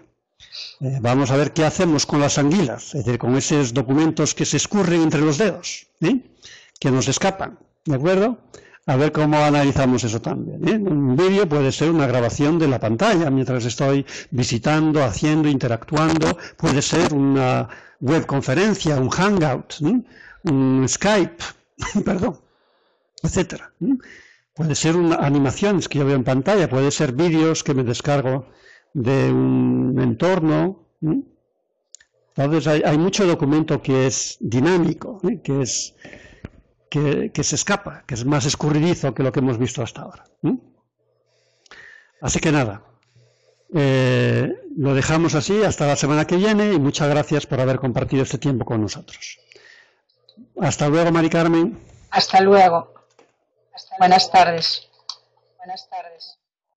Vamos a ver qué hacemos con las anguilas, es decir, con esos documentos que se escurren entre los dedos, que nos escapan, ¿de acuerdo? A ver cómo analizamos eso también. Un vídeo puede ser una grabación de la pantalla mientras estoy visitando, haciendo, interactuando. Puede ser una webconferencia, un hangout, un Skype, perdón, etcétera. Puede ser animaciones que yo veo en pantalla, puede ser vídeos que me descargo de un entorno. Entonces hay mucho documento que es dinámico, que se escapa, que es más escurridizo que lo que hemos visto hasta ahora. Así que nada, lo dejamos así hasta la semana que viene y muchas gracias por haber compartido este tiempo con nosotros. Hasta luego, Mari Carmen. Hasta luego. Buenas tardes. Buenas tardes.